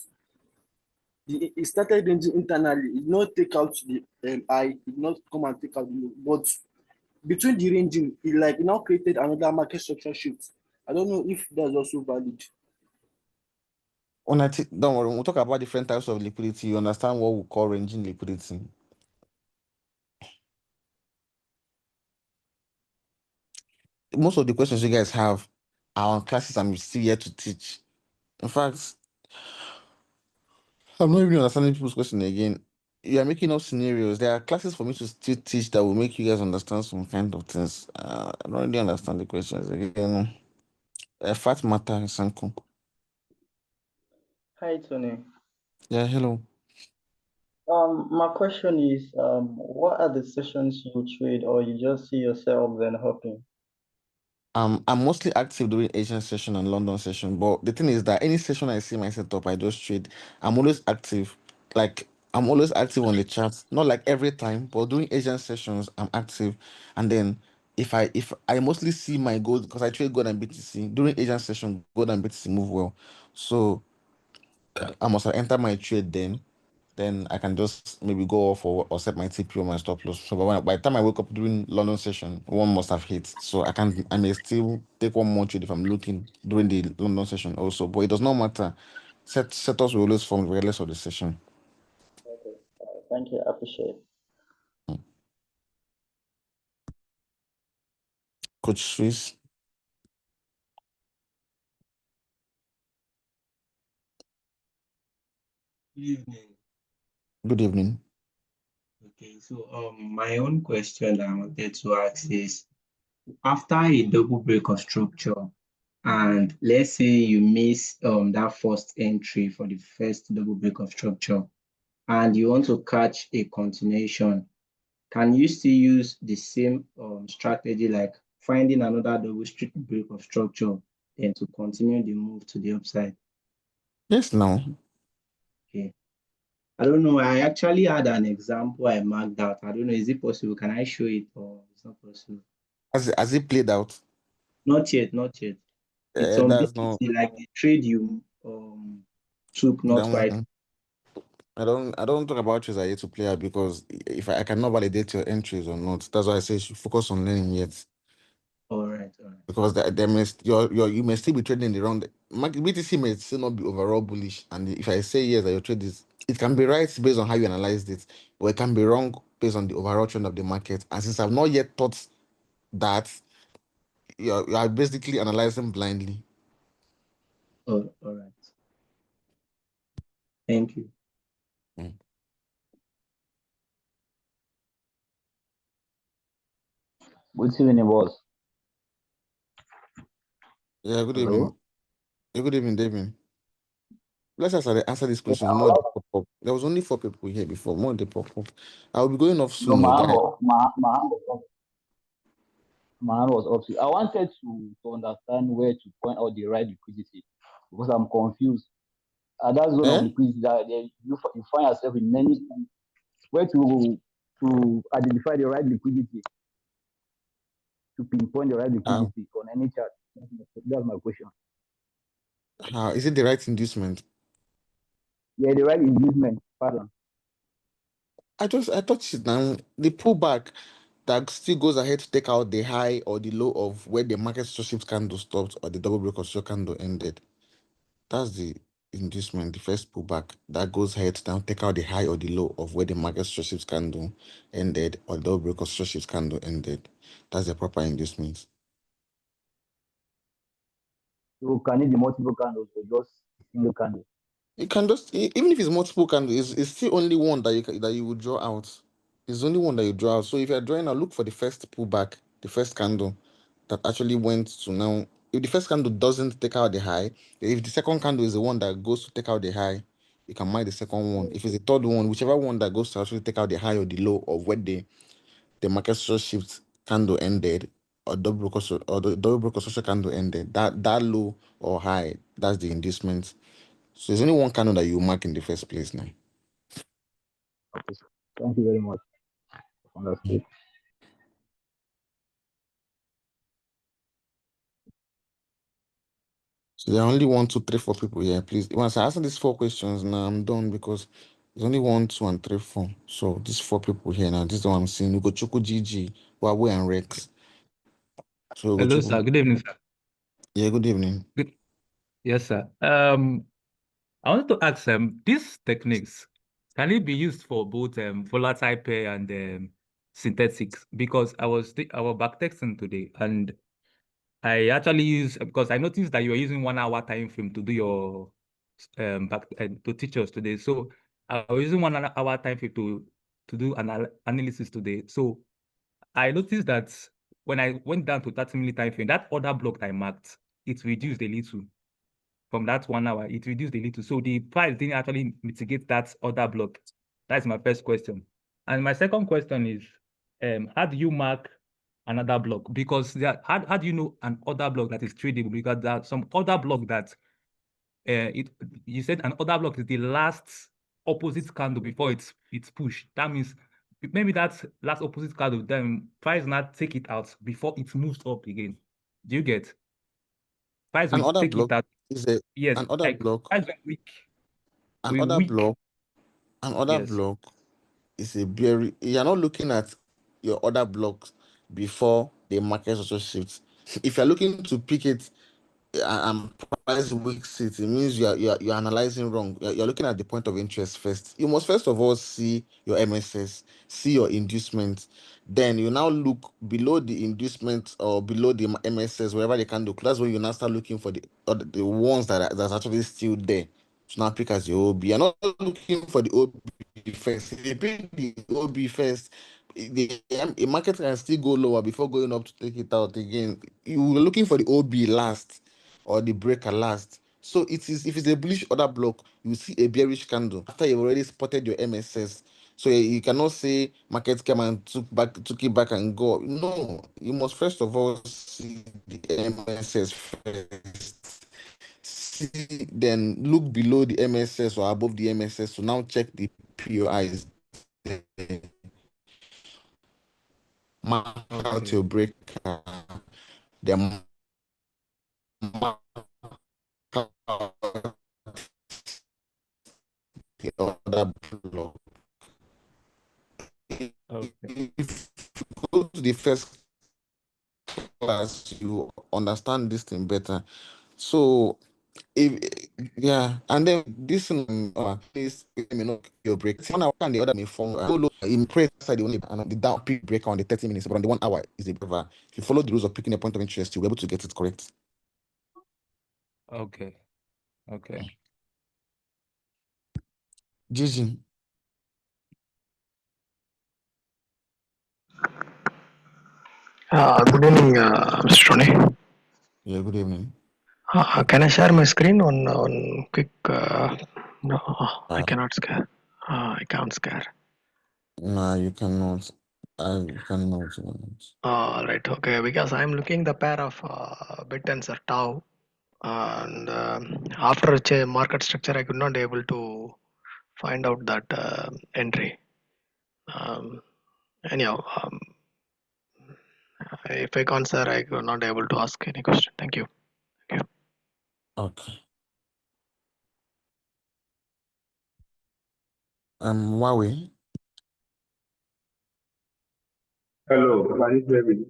It started ranging internally. It did not take out the high, it did not come and take out the low, but between the ranging, it now created another market structure shift. I don't know if that's also valid. don't worry, when we talk about different types of liquidity, you understand what we call ranging liquidity. Most of the questions you guys have are on classes I'm still here to teach. In fact, I'm not even understanding people's question again. You are making up scenarios. There are classes for me to still teach that will make you guys understand some kind of things. I don't really understand the questions again. Fat matter, Sanko. Hi, Tony. Yeah, hello. My question is, what are the sessions you trade, or you just see yourself then hopping? I'm mostly active during Asian session and London session, but the thing is that any session I see my setup, I just trade. I'm always active. Like I'm always active on the chat. Not like every time, but during Asian sessions, I'm active. And then if I mostly see my gold because I trade gold and BTC during Asian session, gold and BTC move well. So I must enter my trade then I can just maybe go off or set my TP or my stop loss. So by the time I wake up during London session, one must have hit. So I may still take one more trade if I'm looking during the London session also. But it does not matter. Setups will always form regardless of the session. Okay, thank you. I appreciate it. Coach Swiss, Good evening. good evening. Okay, so my own question I wanted to ask is after a double break of structure, and let's say you miss that first entry for the first double break of structure, and you want to catch a continuation, can you still use the same strategy like finding another break of structure then to continue the move to the upside? Yes, now. Okay. I don't know. I actually had an example I marked out. I don't know. Is it possible? Can I show it or it's not possible? As it played out, Not yet, not yet. It's on that's not BTC, like the trade you took not that quite. one. I don't talk about trades I yet to play out because if I cannot validate your entries or not, that's why I say you should focus on learning yet. All right, all right. Because you may still be trading in the wrong. BTC may still not be overall bullish, and if I say yes that your trade is, it can be right based on how you analyzed it, or it can be wrong based on the overall trend of the market. And since I've not yet thought that, you are basically analyzing blindly. Oh, all right. Thank you. Mm. Good evening, boss. Yeah, good evening. Hello. Yeah, good evening, David. Let's answer these Yeah, questions. More they pop up. There was only 4 people here before. More they pop up. I'll be going off no, soon, oh, guys. my hand was up. I wanted to understand where to point out the right liquidity because I'm confused. At that zone of Eh? liquidity, you find yourself in many where to identify the right liquidity, to pinpoint the right How? liquidity on any chart. That's my question. How is it the right inducement? Yeah, the right inducement pattern. I touched it now. The pullback that still goes ahead to take out the high or the low of where the market structure candle stopped or the double break of structure candle ended. That's the inducement, the first pullback that goes ahead to now take out the high or the low of where the market structure candle ended or the double break of structure candle ended. That's the proper inducement. So can it be multiple candles or just single candle. You can just even if it's multiple candles, it's still only one that you would draw out. It's only one that you draw out. So if you're drawing out, look for the first pullback, the first candle that actually went to now. If the first candle doesn't take out the high, if the second candle is the one that goes to take out the high, you can mark the second one. If it's the third one, whichever one that goes to actually take out the high or the low of where the market structure shift candle ended, or the double broker structure candle ended, that low or high, that's the inducement. So there's only one candle that you mark in the first place now. Okay, sir. Thank you very much. Understood. So there are only 1, 2, 3, 4 people here. Please, once I answer these 4 questions now, I'm done because there's only 1, 2, and 3, 4. So these 4 people here now. This is the one I'm seeing. Ugochukwu, GG, Huawei, and Rex. So Hello, Ugochukwu. sir. Good evening, sir. Yeah, good evening. Good. Yes, sir. I wanted to ask these techniques, can it be used for both volatile pair and synthetics? Because I was backtesting today and I actually use because I noticed that you are using 1 hour time frame to do your back to teach us today. So I was using 1 hour time frame to do analysis today. So I noticed that when I went down to 30-minute time frame, that other block that I marked, it reduced a little. From that 1 hour, it reduced a little. So the price didn't actually mitigate that other block. That's my first question. And my second question is, how do you mark another block? Because how do you know an other block that is tradable? Because there's some other block that you said an other block is the last opposite candle before it's pushed. That means maybe that last opposite candle, then price not take it out before it moves up again. Do you get? Price will Another take it block out. is a Yes, another like block. price will weak. We Another weak. block. Another Yes. block is a very. You're not looking at your other blocks before the market also shifts. If you're looking to pick it and price weak sit, it means you're analyzing wrong. You're looking at the point of interest first. You must first of all see your MSS, see your inducement. Then you now look below the inducement or below the MSS, wherever they can do. That's when you now start looking for the ones that's actually still there. So now pick as your OB. You're not looking for the OB first. If you pick the OB first, the market can still go lower before going up to take it out again. You were looking for the OB last or the breaker last. So it is if it's a bullish order block, you see a bearish candle after you've already spotted your MSS. So you cannot say market came and took it back and go. No, you must first of all see the MSS first. See, then look below the MSS or above the MSS to now check the POIs. Mark out Okay. your breaker. Then mark out the other block. Okay. If you go to the first class, you understand this thing better. So, if yeah, and then this please let me know your break. 1 hour and the other may form. In prayer side, the only and the down pick breaker on the 30 minutes, but on the 1 hour is a breaker. If you follow the rules of picking a point of interest, you'll be able to get it correct. Okay. Okay. Gigi. Good evening, Mr. Tony. Yeah, good evening. Can I share my screen on quick? No, I Uh, cannot share. I can't share. no, you cannot. I cannot. All right, okay. Because I'm looking the pair of bit tensor tau, and after market structure, I could not able to find out that entry. Um, anyhow, if I can't share, I could not able to ask any question. Thank you. Thank you. Okay. Huawei. Hello, can you hear me?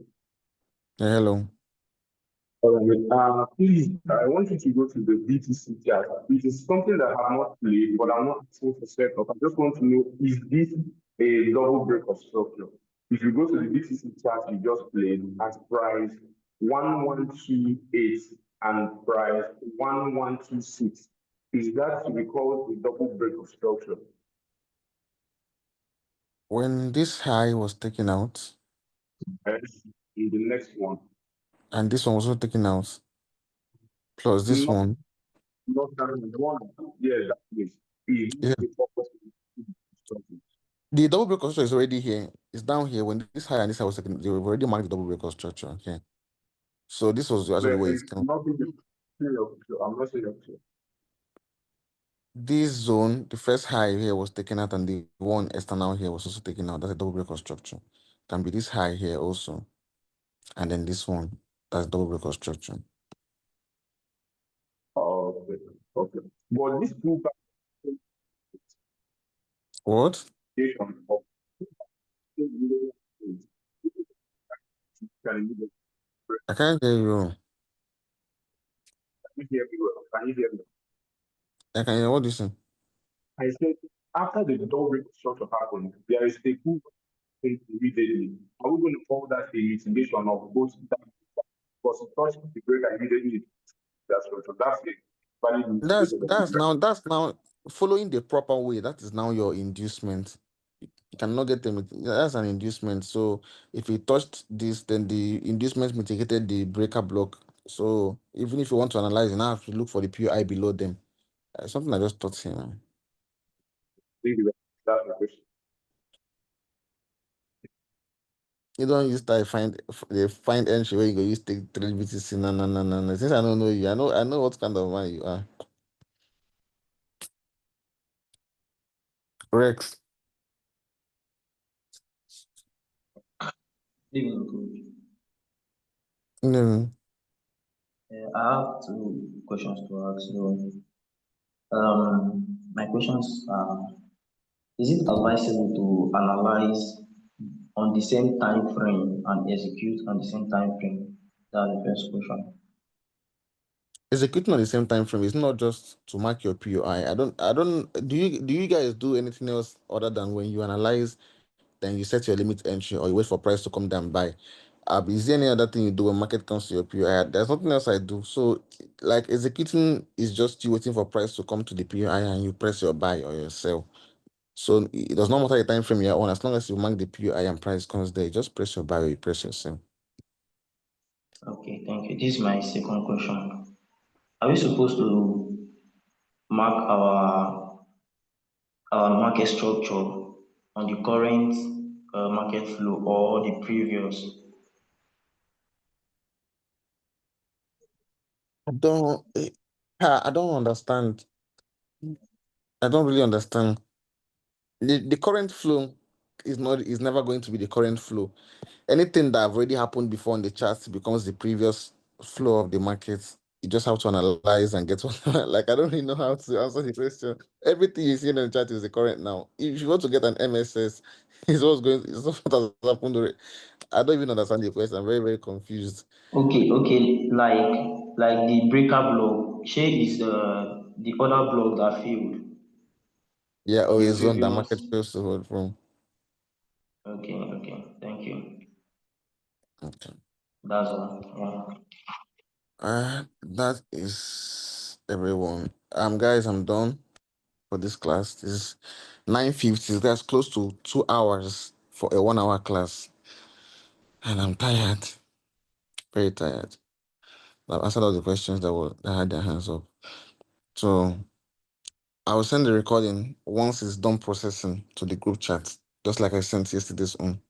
Yeah, hello. All right. Please, I want you to go to the BTC chart. It is something that I have not played, but I'm not able to set up. I just want to know, is this a double break of structure? If you go to the BTC chart you just played at price 1128 and price 1126, is that to be called a double break of structure? When this high was taken out, Yes. In the next one, and this one was also taken out, plus this not one, not that one. Yeah, that is. Is yeah, the purpose of the structure? the double break of structure is already here. It's down here. When this high and this high was taken, they already marked the double break of structure. Okay, so this was actually But where it's it's not in the period. I'm not saying that. this zone, the first high here was taken out, and the one external here was also taken out. That's a double break of structure. Can be this high here also, and then this one. That's double break of structure. Okay. Okay. But this pullback What? of can I can't hear you. you hear me well? Can you hear me? I can hear what you say. I said after the double break of structure happened, there is a pullback immediately. Are we going to call that a mitigation of both that because it touched the break immediately that structure? That's a valid That's mitigation of that's the now that's now following the proper way. That is now your inducement. You cannot get them. That's an inducement. So if you touched this, then the inducement mitigated the breaker block. So even if you want to analyze, you now have to look for the PI below them. Something I just taught him. That's my question. You don't use that find entry where you go use take trade BTC. No, no, no, no, no. Since I don't know you, I know what kind of man you are. Rex. Evening, coach. No. I have two questions to ask you. My questions are: is it advisable to analyze on the same time frame and execute on the same time frame? That's the first question. Executing on the same time frame is not just to mark your POI. I don't do you guys do anything else other than when you analyze, then you set your limit entry or you wait for price to come down by? Is there any other thing you do when market comes to your POI? There's nothing else I do. So like executing is just you waiting for price to come to the POI and you press your buy or your sell. So it does not matter the time frame you're on, as long as you mark the POI and price comes there, you just press your buy or you press your sell. Okay, thank you. This is my second question. Are we supposed to mark our market structure on the current market flow or the previous? I don't understand. I don't really understand. The current flow is never going to be the current flow. Anything that have already happened before on the chart becomes the previous flow of the market. You just have to analyze and get what like I don't really know how to answer the question. Everything you see in the chart is the current now. If you want to get an MSS, it's what has happened already. I don't even understand the question. I'm very, very confused. Okay, like the breaker block, shade is the other block that failed Yeah, on or the a zone that previous. market fails to hold from. Okay, thank you. Okay. That's all. Yeah. That is everyone. Guys, I'm done for this class. This is 9:50. That's close to 2 hours for a 1 hour class. And I'm tired. Very tired. I've answered all the questions that had their hands up. So I will send the recording once it's done processing to the group chat, just like I sent yesterday's one.